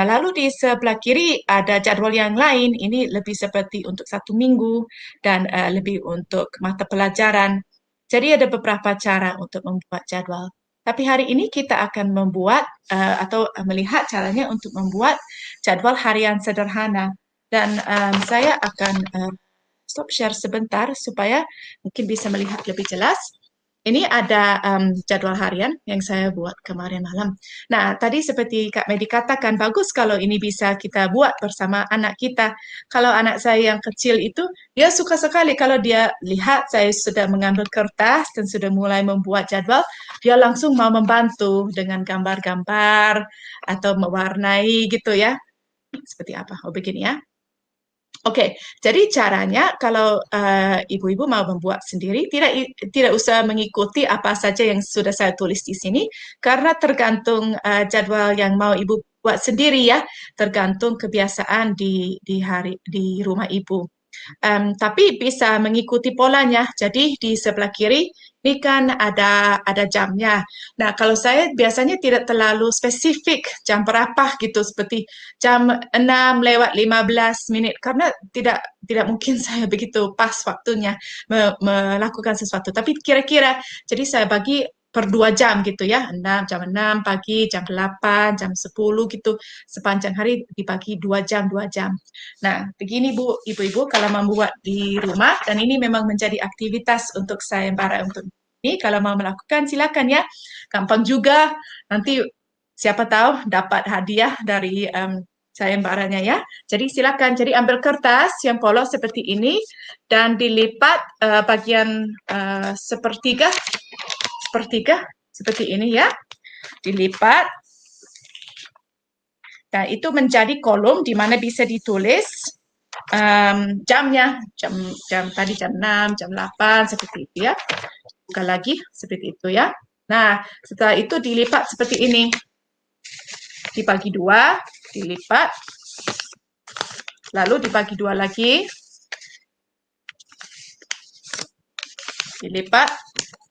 Lalu di sebelah kiri ada jadwal yang lain. Ini lebih seperti untuk 1 minggu dan lebih untuk mata pelajaran. Jadi ada beberapa cara untuk membuat jadwal. Tapi hari ini kita akan membuat atau melihat caranya untuk membuat jadwal harian sederhana. Dan saya akan stop share sebentar supaya mungkin bisa melihat lebih jelas. Ini ada jadwal harian yang saya buat kemarin malam. Nah, tadi seperti Kak Medi katakan, bagus kalau ini bisa kita buat bersama anak kita. Kalau anak saya yang kecil itu, dia suka sekali kalau dia lihat saya sudah mengambil kertas dan sudah mulai membuat jadwal, dia langsung mau membantu dengan gambar-gambar atau mewarnai gitu ya. Seperti apa? Oh, begini ya. Oke, jadi caranya kalau ibu-ibu mau membuat sendiri, tidak usah mengikuti apa saja yang sudah saya tulis di sini, karena tergantung jadwal yang mau ibu buat sendiri ya, tergantung kebiasaan di rumah ibu. Tapi bisa mengikuti polanya. Jadi di sebelah kiri ini kan ada jamnya. Nah, kalau saya biasanya tidak terlalu spesifik jam berapa gitu, seperti jam 6:15 karena tidak mungkin saya begitu pas waktunya melakukan sesuatu. Tapi kira-kira, jadi saya bagi per 2 jam gitu ya, jam 6 pagi, jam 8, jam 10 gitu, sepanjang hari dibagi 2 jam. Nah, begini Bu, Ibu-ibu kalau membuat di rumah, dan ini memang menjadi aktivitas untuk sayembara untuk ini, kalau mau melakukan silakan ya, gampang juga, nanti siapa tahu dapat hadiah dari sayembaranya ya. Jadi silakan, jadi ambil kertas yang polos seperti ini, dan dilipat bagian sepertiga, seperti ini ya, dilipat. Nah, itu menjadi kolom di mana bisa ditulis jamnya, jam tadi jam 6, jam 8, seperti itu ya. Buka lagi, seperti itu ya. Nah, setelah itu dilipat seperti ini. Dibagi 2, dilipat. Lalu dibagi 2 lagi. Dilipat.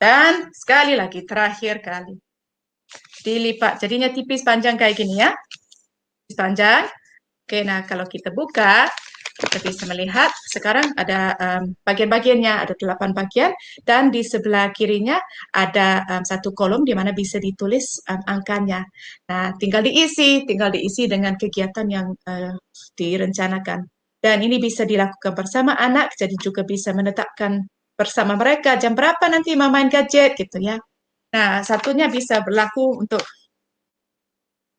Dan sekali lagi, terakhir kali. Dilipat. Jadinya tipis panjang kayak gini ya. Tipis panjang. Oke, nah kalau kita buka, kita bisa melihat sekarang ada bagian-bagiannya, ada 8 bagian, dan di sebelah kirinya ada satu kolom di mana bisa ditulis angkanya. Nah, tinggal diisi dengan kegiatan yang direncanakan. Dan ini bisa dilakukan bersama anak, jadi juga bisa menetapkan bersama mereka jam berapa nanti mau main gadget gitu ya. Nah, satunya bisa berlaku untuk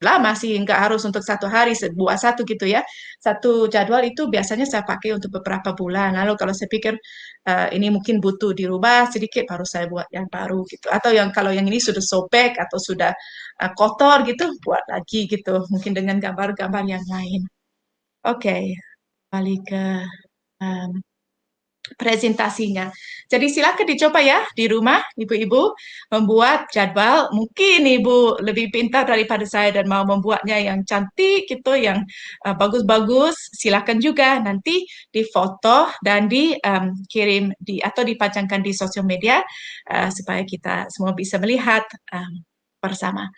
lama sih, nggak harus untuk 1 hari, buat satu gitu ya. Satu jadwal itu biasanya saya pakai untuk beberapa bulan. Lalu kalau saya pikir ini mungkin butuh dirubah sedikit, baru saya buat yang baru gitu. Atau kalau yang ini sudah sobek atau sudah kotor gitu, buat lagi gitu. Mungkin dengan gambar-gambar yang lain. Oke, balik ke presentasinya. Jadi silakan dicoba ya di rumah, ibu-ibu membuat jadwal. Mungkin ibu lebih pintar daripada saya dan mau membuatnya yang cantik gitu, yang bagus-bagus. Silakan juga nanti difoto dan dikirim atau dipajangkan di sosial media supaya kita semua bisa melihat bersama.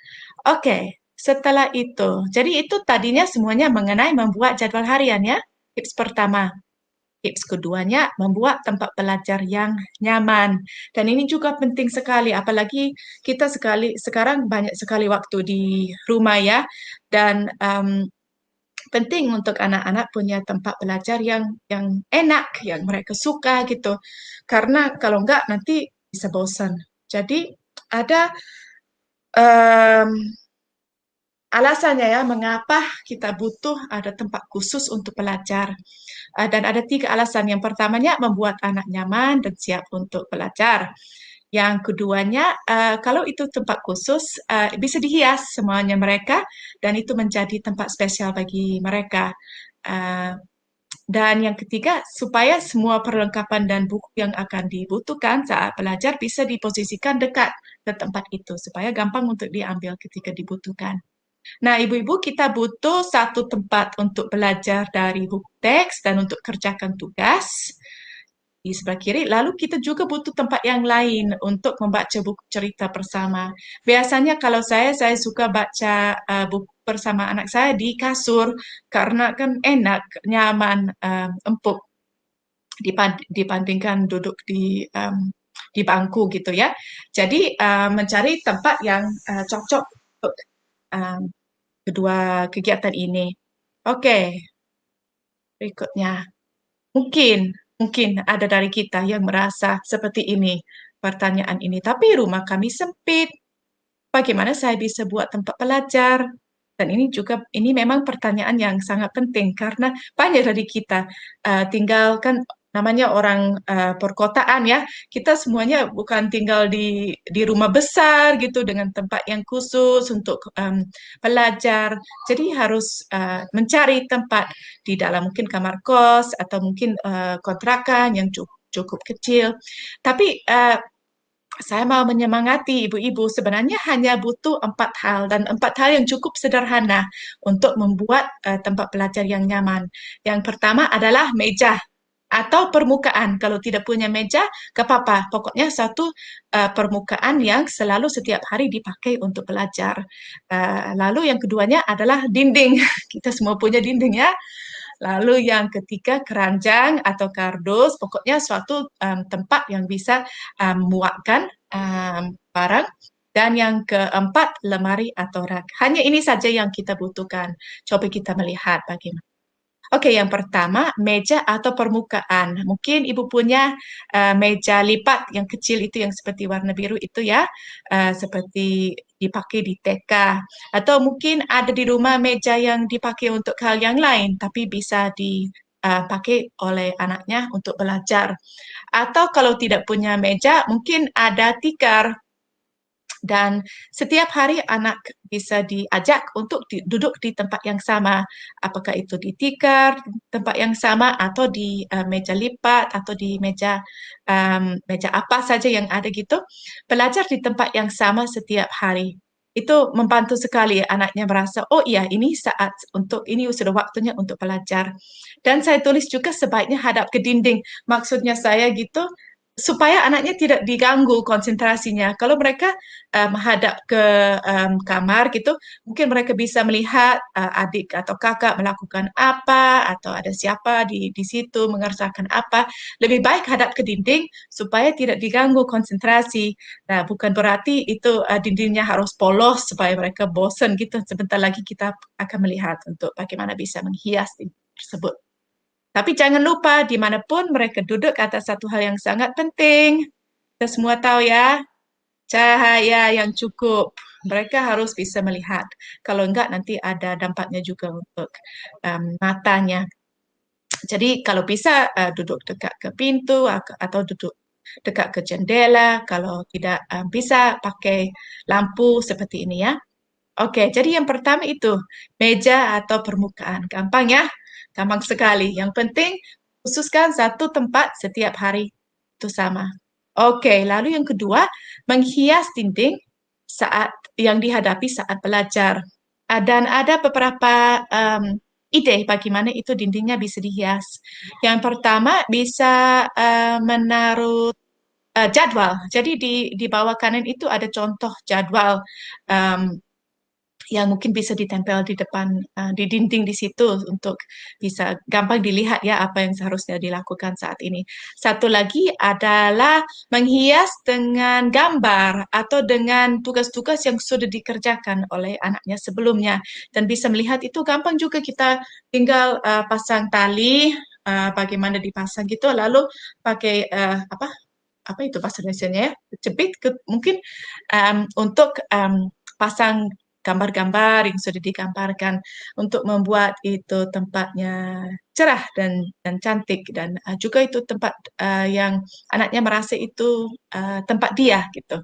Oke, setelah itu, jadi itu tadinya semuanya mengenai membuat jadwal harian ya. Tips pertama. Tips keduanya, membuat tempat belajar yang nyaman. Dan ini juga penting sekali, apalagi kita sekarang banyak sekali waktu di rumah ya. Dan penting untuk anak-anak punya tempat belajar yang enak, yang mereka suka gitu. Karena kalau enggak nanti bisa bosan. Jadi ada alasannya ya, mengapa kita butuh ada tempat khusus untuk belajar. Dan ada 3 alasan. Yang pertamanya, membuat anak nyaman dan siap untuk belajar. Yang keduanya, kalau itu tempat khusus, bisa dihias semuanya mereka, dan itu menjadi tempat spesial bagi mereka. Dan yang ketiga, supaya semua perlengkapan dan buku yang akan dibutuhkan saat belajar bisa diposisikan dekat ke tempat itu, supaya gampang untuk diambil ketika dibutuhkan. Nah, ibu-ibu, kita butuh satu tempat untuk belajar dari buku teks dan untuk kerjakan tugas di sebelah kiri. Lalu kita juga butuh tempat yang lain untuk membaca buku cerita bersama. Biasanya kalau saya suka baca buku bersama anak saya di kasur karena kan enak, nyaman, empuk dibandingkan duduk di bangku gitu ya. Jadi mencari tempat yang cocok untuk kedua kegiatan ini. Oke, berikutnya. Mungkin ada dari kita yang merasa seperti ini, pertanyaan ini. Tapi rumah kami sempit. Bagaimana saya bisa buat tempat belajar? Dan ini memang pertanyaan yang sangat penting karena banyak dari kita tinggal kan namanya orang perkotaan ya. Kita semuanya bukan tinggal di rumah besar gitu dengan tempat yang khusus untuk belajar. Jadi harus mencari tempat di dalam mungkin kamar kos atau mungkin kontrakan yang cukup kecil. Tapi saya mau menyemangati ibu-ibu, sebenarnya hanya butuh 4 hal, dan 4 hal yang cukup sederhana untuk membuat tempat belajar yang nyaman. Yang pertama adalah meja atau permukaan. Kalau tidak punya meja, gak apa-apa. Pokoknya satu permukaan yang selalu setiap hari dipakai untuk belajar. Lalu yang keduanya adalah dinding. Kita semua punya dinding ya. Lalu yang ketiga, keranjang atau kardus, pokoknya suatu tempat yang bisa muatkan barang. Dan yang keempat, lemari atau rak. Hanya ini saja yang kita butuhkan. Coba kita melihat bagaimana. Oke, yang pertama, meja atau permukaan. Mungkin ibu punya meja lipat yang kecil itu yang seperti warna biru itu ya, seperti dipakai di TK. Atau mungkin ada di rumah meja yang dipakai untuk hal yang lain, tapi bisa dipakai oleh anaknya untuk belajar. Atau kalau tidak punya meja, mungkin ada tikar. Dan setiap hari anak bisa diajak untuk duduk di tempat yang sama. Apakah itu di tikar, tempat yang sama, atau di meja lipat, atau di meja apa saja yang ada gitu. Belajar di tempat yang sama setiap hari. Itu membantu sekali anaknya merasa, oh iya ini sudah waktunya untuk belajar. Dan saya tulis juga sebaiknya hadap ke dinding. Maksudnya saya gitu, supaya anaknya tidak diganggu konsentrasinya. Kalau mereka menghadap ke kamar gitu, mungkin mereka bisa melihat adik atau kakak melakukan apa, atau ada siapa di situ mengerjakan apa. Lebih baik hadap ke dinding supaya tidak diganggu konsentrasi. Nah, bukan berarti itu dindingnya harus polos supaya mereka bosan gitu. Sebentar lagi kita akan melihat untuk bagaimana bisa menghias dinding tersebut. Tapi jangan lupa, dimanapun mereka duduk, atas satu hal yang sangat penting. Kita semua tahu ya, cahaya yang cukup. Mereka harus bisa melihat. Kalau enggak, nanti ada dampaknya juga untuk matanya. Jadi kalau bisa duduk dekat ke pintu atau duduk dekat ke jendela. Kalau tidak bisa pakai lampu seperti ini ya. Oke, jadi yang pertama itu meja atau permukaan. Gampang ya? Gampang sekali. Yang penting khususkan satu tempat setiap hari. Itu sama. Oke, lalu yang kedua, menghias dinding saat yang dihadapi saat belajar. Dan ada beberapa ide bagaimana itu dindingnya bisa dihias. Yang pertama bisa menaruh jadwal. Jadi di bawah kanan itu ada contoh jadwal um, yang mungkin bisa ditempel di depan di dinding di situ untuk bisa gampang dilihat ya apa yang seharusnya dilakukan saat ini. Satu lagi adalah menghias dengan gambar atau dengan tugas-tugas yang sudah dikerjakan oleh anaknya sebelumnya dan bisa melihat itu gampang juga kita tinggal pasang tali bagaimana dipasang gitu lalu pakai apa itu bahasa Indonesianya ya jepit mungkin untuk pasang gambar-gambar yang sudah digambarkan untuk membuat itu tempatnya cerah dan cantik dan juga itu tempat yang anaknya merasa itu tempat dia gitu.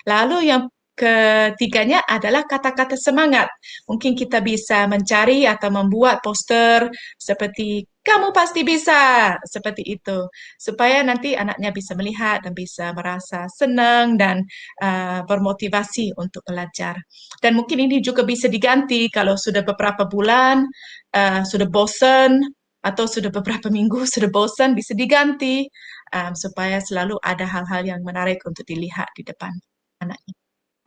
Lalu yang ketiganya adalah kata-kata semangat. Mungkin kita bisa mencari atau membuat poster seperti kamu pasti bisa, seperti itu. Supaya nanti anaknya bisa melihat dan bisa merasa senang dan bermotivasi untuk belajar. Dan mungkin ini juga bisa diganti kalau sudah beberapa bulan, sudah bosan, atau sudah beberapa minggu sudah bosan, bisa diganti supaya selalu ada hal-hal yang menarik untuk dilihat di depan anaknya.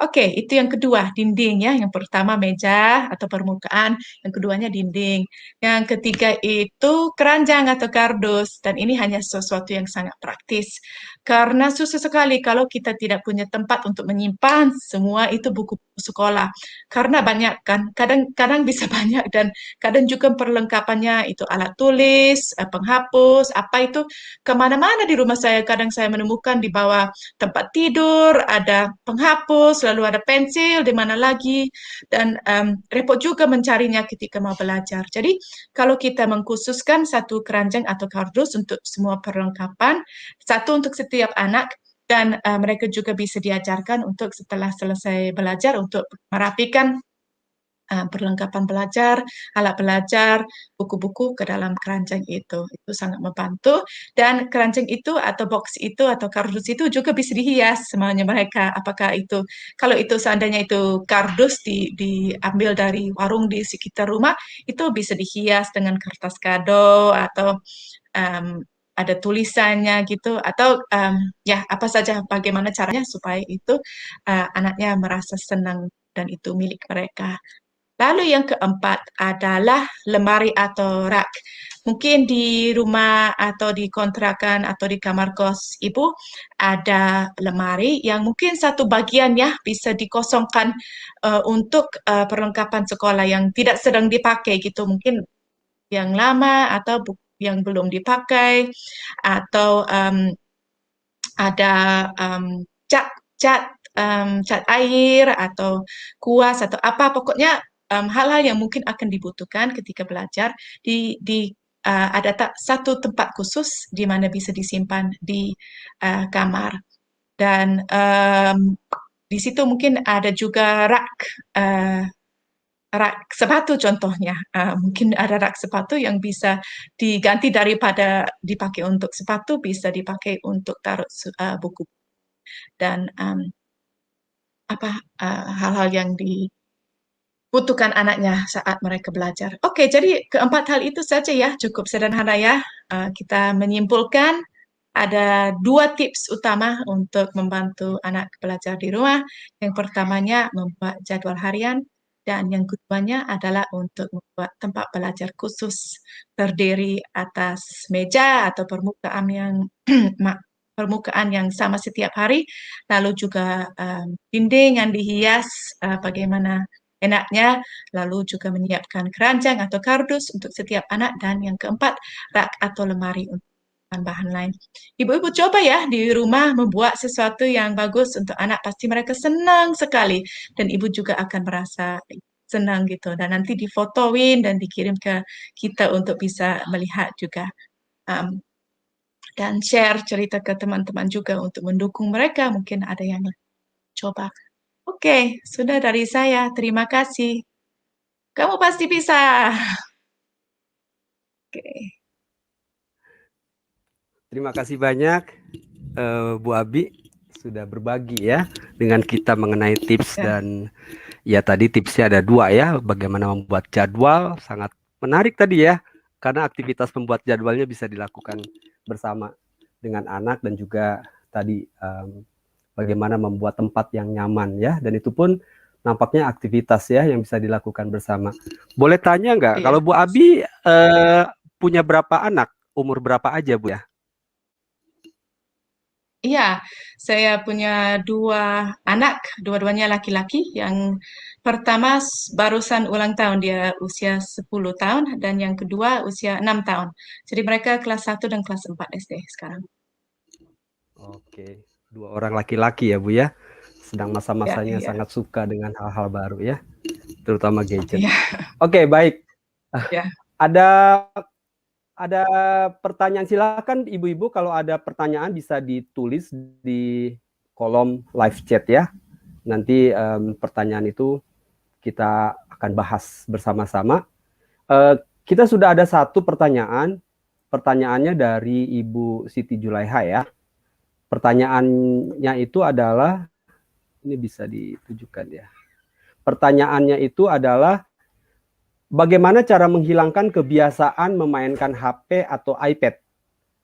Oke, itu yang kedua, dinding ya. Yang pertama meja atau permukaan, yang keduanya dinding. Yang ketiga itu keranjang atau kardus, dan ini hanya sesuatu yang sangat praktis. Karena susah sekali kalau kita tidak punya tempat untuk menyimpan semua itu buku sekolah. Karena banyak kan, kadang-kadang bisa banyak dan kadang juga perlengkapannya itu alat tulis, penghapus, apa itu kemana-mana di rumah saya. Kadang saya menemukan di bawah tempat tidur, ada penghapus, lalu ada pensil, di mana lagi, dan repot juga mencarinya ketika mau belajar. Jadi, kalau kita mengkhususkan satu keranjang atau kardus untuk semua perlengkapan, satu untuk setiap anak, dan mereka juga bisa diajarkan untuk setelah selesai belajar untuk merapikan perlengkapan belajar, alat belajar, buku-buku ke dalam keranjang itu. Itu sangat membantu. Dan keranjang itu atau box itu atau kardus itu juga bisa dihias semuanya mereka. Apakah itu, kalau itu seandainya itu kardus diambil dari warung di sekitar rumah, itu bisa dihias dengan kertas kado atau ada tulisannya gitu atau ya apa saja bagaimana caranya supaya itu anaknya merasa senang dan itu milik mereka. Lalu yang keempat adalah lemari atau rak. Mungkin di rumah atau di kontrakan atau di kamar kos ibu ada lemari yang mungkin satu bagian ya bisa dikosongkan untuk perlengkapan sekolah yang tidak sedang dipakai gitu. Mungkin yang lama atau yang belum dipakai atau ada cat cat air atau kuas atau apa pokoknya hal-hal yang mungkin akan dibutuhkan ketika belajar ada satu tempat khusus di mana bisa disimpan di kamar dan di situ mungkin ada juga rak sepatu contohnya. Mungkin ada rak sepatu yang bisa diganti daripada dipakai untuk sepatu, bisa dipakai untuk taruh buku dan hal-hal yang dibutuhkan anaknya saat mereka belajar. Oke, jadi keempat hal itu saja ya, cukup sederhana ya. Kita menyimpulkan ada 2 tips utama untuk membantu anak belajar di rumah. Yang pertamanya membuat jadwal harian dan yang keduanya adalah untuk membuat tempat belajar khusus terdiri atas meja atau permukaan yang permukaan yang sama setiap hari, lalu juga dinding yang dihias bagaimana enaknya, lalu juga menyiapkan keranjang atau kardus untuk setiap anak, dan yang keempat, rak atau lemari untuk bahan-bahan lain. Ibu-ibu coba ya di rumah membuat sesuatu yang bagus untuk anak, pasti mereka senang sekali dan ibu juga akan merasa senang gitu, dan nanti difotoin dan dikirim ke kita untuk bisa melihat juga. Um, dan share cerita ke teman-teman juga untuk mendukung mereka. Mungkin ada yang coba. Oke, sudah dari saya. Terima kasih. Kamu pasti bisa. Oke. Terima kasih banyak Bu Abi sudah berbagi ya dengan kita mengenai tips Ya. dan ya tadi tipsnya ada 2 ya, bagaimana membuat jadwal, sangat menarik tadi ya, karena aktivitas membuat jadwalnya bisa dilakukan bersama dengan anak dan juga tadi bagaimana membuat tempat yang nyaman ya, dan itu pun nampaknya aktivitas ya yang bisa dilakukan bersama. Boleh tanya nggak, Iya. kalau Bu Abi punya berapa anak, umur berapa aja Bu ya? Iya, saya punya 2 anak, dua-duanya laki-laki. Yang pertama barusan ulang tahun, dia usia 10 tahun, dan yang kedua usia 6 tahun. Jadi mereka kelas 1 dan kelas 4 SD sekarang. Oke, 2 orang laki-laki ya Bu ya, sedang Ya, masa-masanya iya, sangat suka dengan hal-hal baru ya, terutama gadget. iya, Oke, baik. ya. Ada pertanyaan, silakan ibu-ibu kalau ada pertanyaan bisa ditulis di kolom live chat ya. Nanti pertanyaan itu kita akan bahas bersama-sama. Kita sudah ada 1 pertanyaan. Pertanyaannya dari Ibu Siti Julaiha ya. Pertanyaannya itu adalah, ini bisa ditujukan ya. Pertanyaannya itu adalah, bagaimana cara menghilangkan kebiasaan memainkan HP atau iPad?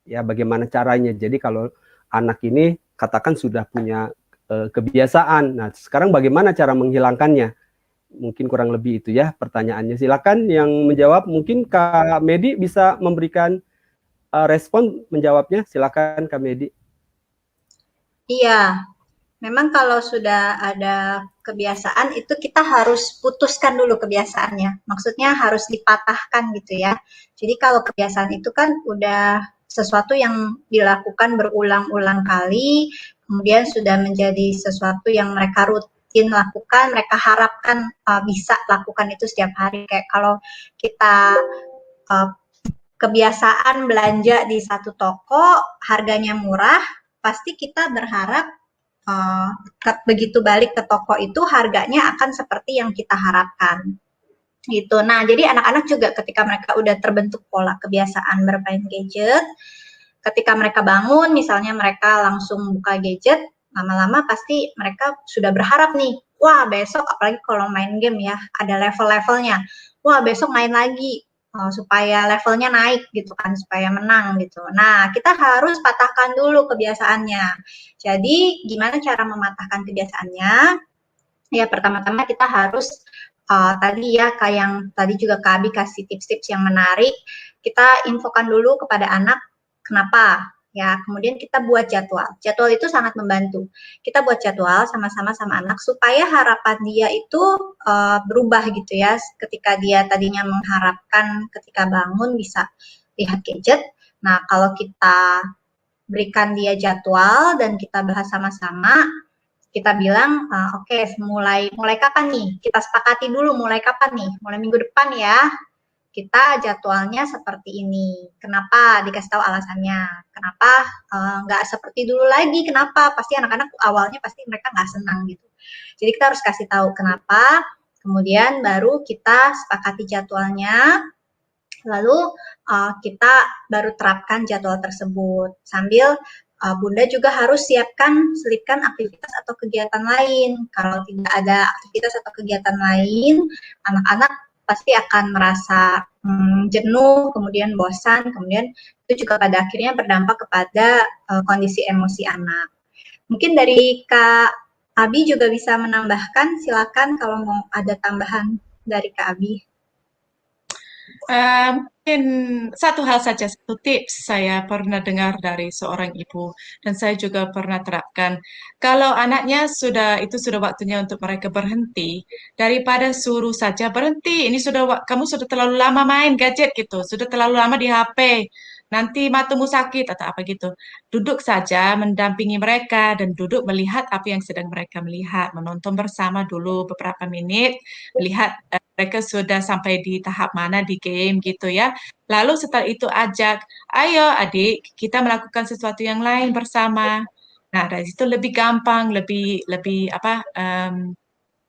Ya, bagaimana caranya? Jadi kalau anak ini katakan sudah punya kebiasaan. Nah, sekarang bagaimana cara menghilangkannya? Mungkin kurang lebih itu ya pertanyaannya. Silakan yang menjawab. Mungkin Kak Medi bisa memberikan respon menjawabnya. Silakan Kak Medi. Iya, memang kalau sudah ada kebiasaan itu kita harus putuskan dulu kebiasaannya. Maksudnya harus dipatahkan gitu ya. Jadi kalau kebiasaan itu kan udah sesuatu yang dilakukan berulang-ulang kali, kemudian sudah menjadi sesuatu yang mereka rutin lakukan, mereka harapkan bisa lakukan itu setiap hari. Kayak kalau kita kebiasaan belanja di satu toko, harganya murah, pasti kita berharap begitu balik ke toko itu harganya akan seperti yang kita harapkan gitu. Nah, jadi anak-anak juga ketika mereka udah terbentuk pola kebiasaan bermain gadget, ketika mereka bangun misalnya mereka langsung buka gadget, lama-lama pasti mereka sudah berharap nih, wah besok apalagi kalau main game ya, ada level-levelnya. Wah, besok main lagi supaya levelnya naik gitu kan, supaya menang gitu. Nah, kita harus patahkan dulu kebiasaannya. Jadi, gimana cara mematahkan kebiasaannya? Ya, pertama-tama kita harus tadi ya, kayak yang tadi juga Kak Abi kasih tips-tips yang menarik. Kita infokan dulu kepada anak kenapa. Ya, kemudian kita buat jadwal. Jadwal itu sangat membantu. Kita buat jadwal sama-sama sama anak supaya harapan dia itu berubah gitu ya. Ketika dia tadinya mengharapkan ketika bangun bisa lihat gadget. Nah, kalau kita berikan dia jadwal dan kita bahas sama-sama, kita bilang oke, mulai kapan nih, kita sepakati dulu mulai kapan nih, mulai minggu depan ya, kita jadwalnya seperti ini. Kenapa? Dikasih tahu alasannya. Kenapa nggak seperti dulu lagi? Kenapa? Pasti anak-anak awalnya pasti mereka nggak senang gitu. Jadi kita harus kasih tahu kenapa. Kemudian baru kita sepakati jadwalnya. Lalu kita baru terapkan jadwal tersebut. Sambil Bunda juga harus selipkan aktivitas atau kegiatan lain. Kalau tidak ada aktivitas atau kegiatan lain, anak-anak pasti akan merasa jenuh, kemudian bosan, kemudian itu juga pada akhirnya berdampak kepada kondisi emosi anak. Mungkin dari Kak Abi juga bisa menambahkan, silakan kalau mau ada tambahan dari Kak Abi. Mungkin satu hal saja, satu tips saya pernah dengar dari seorang ibu dan saya juga pernah terapkan. Kalau anaknya itu sudah waktunya untuk mereka berhenti, daripada suruh saja berhenti. Ini kamu sudah terlalu lama main gadget gitu, sudah terlalu lama di HP. Nanti matamu sakit atau apa gitu. Duduk saja mendampingi mereka dan duduk melihat apa yang sedang mereka melihat, menonton bersama dulu beberapa menit, melihat mereka sudah sampai di tahap mana di game gitu ya. Lalu setelah itu ajak, ayo adik, kita melakukan sesuatu yang lain bersama. Nah, dari situ lebih gampang, lebih lebih apa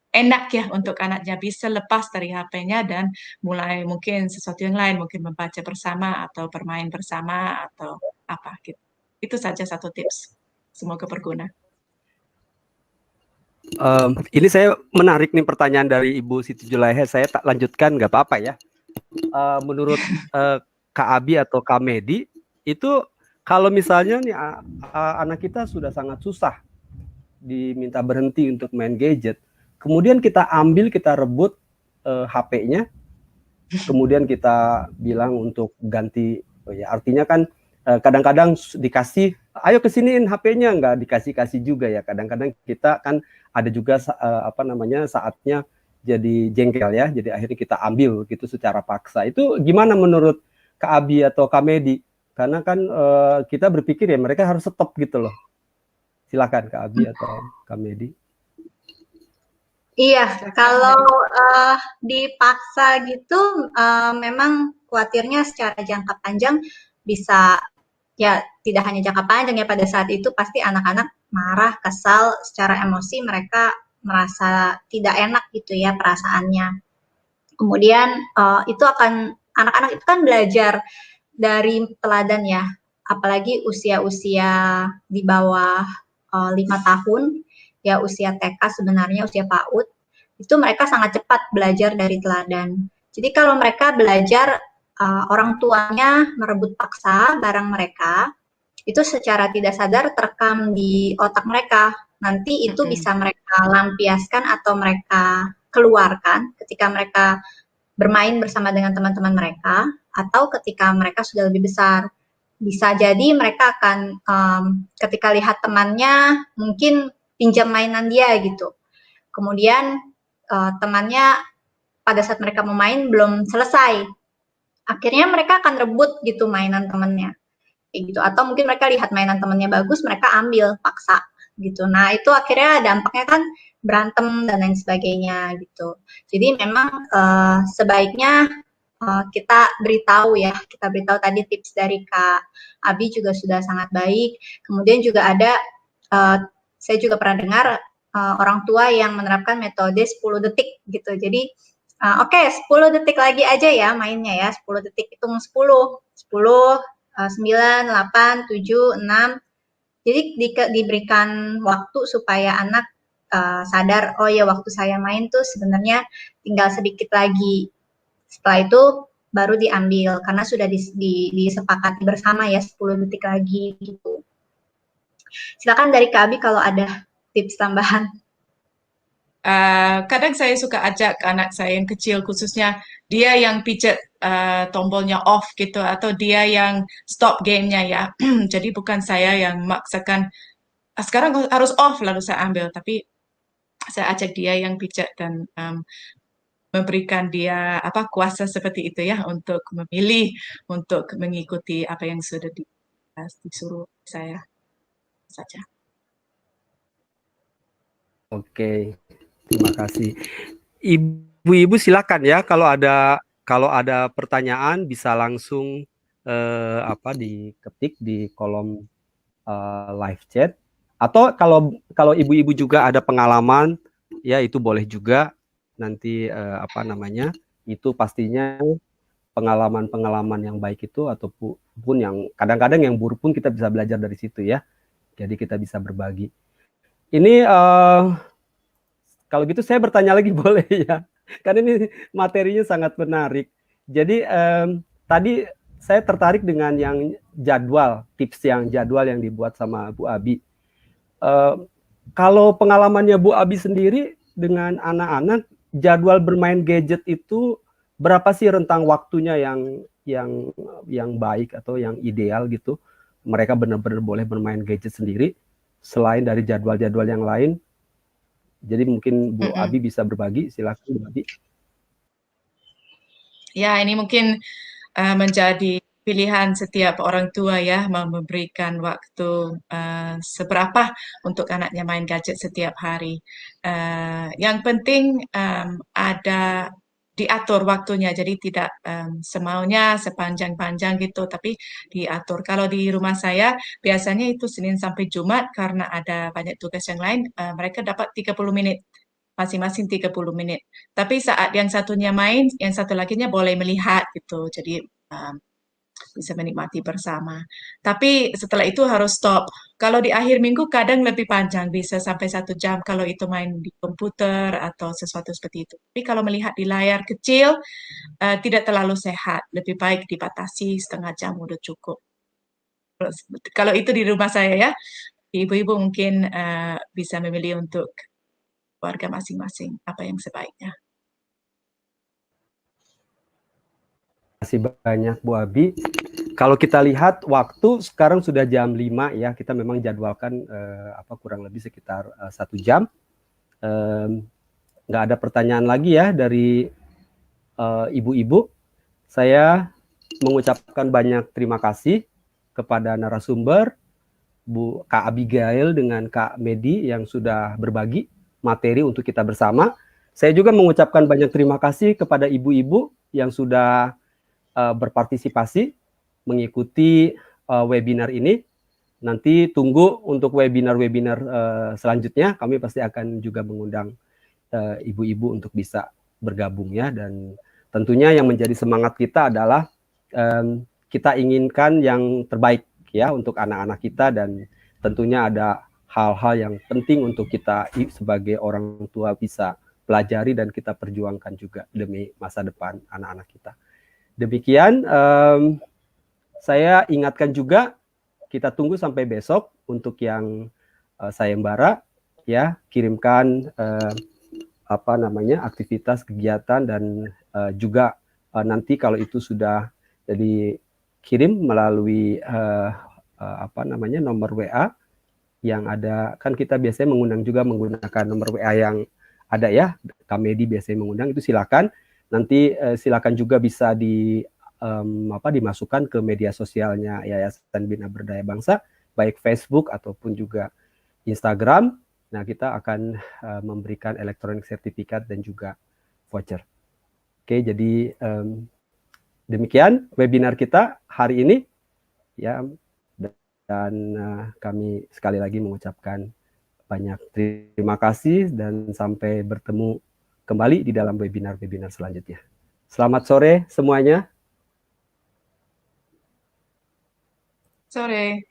enak ya untuk anaknya bisa lepas dari HP-nya dan mulai mungkin sesuatu yang lain, mungkin membaca bersama atau bermain bersama atau apa gitu. Itu saja satu tips. Semoga berguna. Ini saya menarik nih pertanyaan dari Ibu Siti Julaiha. Saya tak lanjutkan, nggak apa-apa ya. Menurut Kak Abi atau Kak Medi, itu kalau misalnya nih anak kita sudah sangat susah diminta berhenti untuk main gadget, kemudian kita ambil, kita rebut HP-nya, kemudian kita bilang untuk ganti, ya artinya kan kadang-kadang dikasih, ayo kesiniin HP-nya, nggak dikasih juga ya. Kadang-kadang kita kan ada juga saatnya jadi jengkel ya, jadi akhirnya kita ambil gitu secara paksa. Itu gimana menurut Kak Abi atau Kak Medi? Karena kan kita berpikir ya mereka harus stop gitu loh. Silakan Kak Abi atau Kak Medi. Iya, kalau dipaksa gitu, memang khawatirnya secara jangka panjang bisa, ya tidak hanya jangka panjang ya, pada saat itu pasti anak-anak marah, kesal, secara emosi mereka merasa tidak enak gitu ya perasaannya. Kemudian itu akan, anak-anak itu kan belajar dari teladan ya, apalagi usia-usia di bawah 5 tahun, ya usia TK sebenarnya, usia PAUD, itu mereka sangat cepat belajar dari teladan. Jadi kalau mereka belajar orang tuanya merebut paksa barang mereka, itu secara tidak sadar terekam di otak mereka. Nanti itu bisa mereka lampiaskan atau mereka keluarkan ketika mereka bermain bersama dengan teman-teman mereka, atau ketika mereka sudah lebih besar. Bisa jadi mereka akan ketika lihat temannya mungkin pinjam mainan dia gitu. Kemudian temannya pada saat mereka mau main belum selesai. Akhirnya mereka akan rebut gitu mainan temannya. Kayak gitu. Atau mungkin mereka lihat mainan temannya bagus, mereka ambil paksa gitu. Nah, itu akhirnya dampaknya kan berantem dan lain sebagainya gitu. Jadi memang sebaiknya kita beritahu ya, kita beritahu tadi tips dari Kak Abi juga sudah sangat baik. Kemudian juga ada, saya juga pernah dengar orang tua yang menerapkan metode 10 detik gitu. Jadi, oke, 10 detik lagi aja ya mainnya ya, 10 detik, hitung 10, 9, 8, 7, 6. Jadi diberikan waktu supaya anak sadar, oh ya waktu saya main tuh sebenarnya tinggal sedikit lagi. Setelah itu baru diambil karena sudah disepakati bersama ya 10 detik lagi gitu. Silakan dari Kak Abi kalau ada tips tambahan. Kadang saya suka ajak anak saya yang kecil khususnya dia yang pijat tombolnya off gitu atau dia yang stop gamenya ya. Jadi bukan saya yang memaksakan sekarang harus off lalu saya ambil, tapi saya ajak dia yang pijat dan memberikan dia kuasa seperti itu ya untuk memilih, untuk mengikuti apa yang sudah disuruh saya saja. Oke, terima kasih. Ibu-ibu silakan ya, kalau ada pertanyaan bisa langsung diketik di kolom live chat, atau kalau ibu-ibu juga ada pengalaman ya itu boleh juga nanti itu pastinya pengalaman yang baik itu ataupun yang kadang-kadang yang buruk pun kita bisa belajar dari situ ya. Jadi kita bisa berbagi. Ini kalau gitu saya bertanya lagi boleh ya? Karena ini materinya sangat menarik. Jadi tadi saya tertarik dengan yang jadwal, tips yang jadwal yang dibuat sama Bu Abi. Kalau pengalamannya Bu Abi sendiri dengan anak-anak, jadwal bermain gadget itu berapa sih rentang waktunya yang baik atau yang ideal gitu? Mereka benar-benar boleh bermain gadget sendiri selain dari jadwal-jadwal yang lain. Jadi mungkin Bu Abi bisa berbagi, silakan Bu Abi. Ya, ini mungkin menjadi pilihan setiap orang tua ya, mau memberikan waktu seberapa untuk anaknya main gadget setiap hari. Yang penting ada diatur waktunya, jadi tidak semaunya sepanjang-panjang gitu, tapi diatur. Kalau di rumah saya biasanya itu Senin sampai Jumat karena ada banyak tugas yang lain, mereka dapat 30 menit masing-masing 30 menit. Tapi saat yang satunya main, yang satu laginya boleh melihat gitu. Jadi bisa menikmati bersama. Tapi setelah itu harus stop. Kalau di akhir minggu kadang lebih panjang, bisa sampai 1 jam kalau itu main di komputer atau sesuatu seperti itu. Tapi kalau melihat di layar kecil, tidak terlalu sehat. Lebih baik dibatasi 1/2 jam udah cukup. Kalau itu di rumah saya ya, ibu-ibu mungkin bisa memilih untuk keluarga masing-masing apa yang sebaiknya. Terima kasih banyak Bu Abi. Kalau kita lihat waktu sekarang sudah jam 5 ya, kita memang jadwalkan kurang lebih sekitar 1 jam. Nggak ada pertanyaan lagi ya dari ibu-ibu. Saya mengucapkan banyak terima kasih kepada narasumber, Bu Kak Abigail dengan Kak Medi yang sudah berbagi materi untuk kita bersama. Saya juga mengucapkan banyak terima kasih kepada ibu-ibu yang sudah berpartisipasi mengikuti webinar ini. Nanti tunggu untuk webinar-webinar selanjutnya. Kami pasti akan juga mengundang ibu-ibu untuk bisa bergabung ya. Dan tentunya yang menjadi semangat kita adalah kita inginkan yang terbaik ya untuk anak-anak kita, dan tentunya ada hal-hal yang penting untuk kita sebagai orang tua bisa pelajari dan kita perjuangkan juga demi masa depan anak-anak kita. Demikian, saya ingatkan juga kita tunggu sampai besok untuk yang sayembara ya, kirimkan aktivitas kegiatan dan juga nanti kalau itu sudah dikirim melalui nomor WA yang ada, kan kita biasanya mengundang juga menggunakan nomor WA yang ada ya, Kamedi biasanya mengundang, itu silakan. Nanti silakan juga bisa dimasukkan ke media sosialnya Yayasan Bina Berdaya Bangsa, baik Facebook ataupun juga Instagram. Nah, kita akan memberikan elektronik sertifikat dan juga voucher. Oke, jadi demikian webinar kita hari ini ya, dan kami sekali lagi mengucapkan banyak terima kasih dan sampai bertemu kembali di dalam webinar-webinar selanjutnya. Selamat sore semuanya. Sore.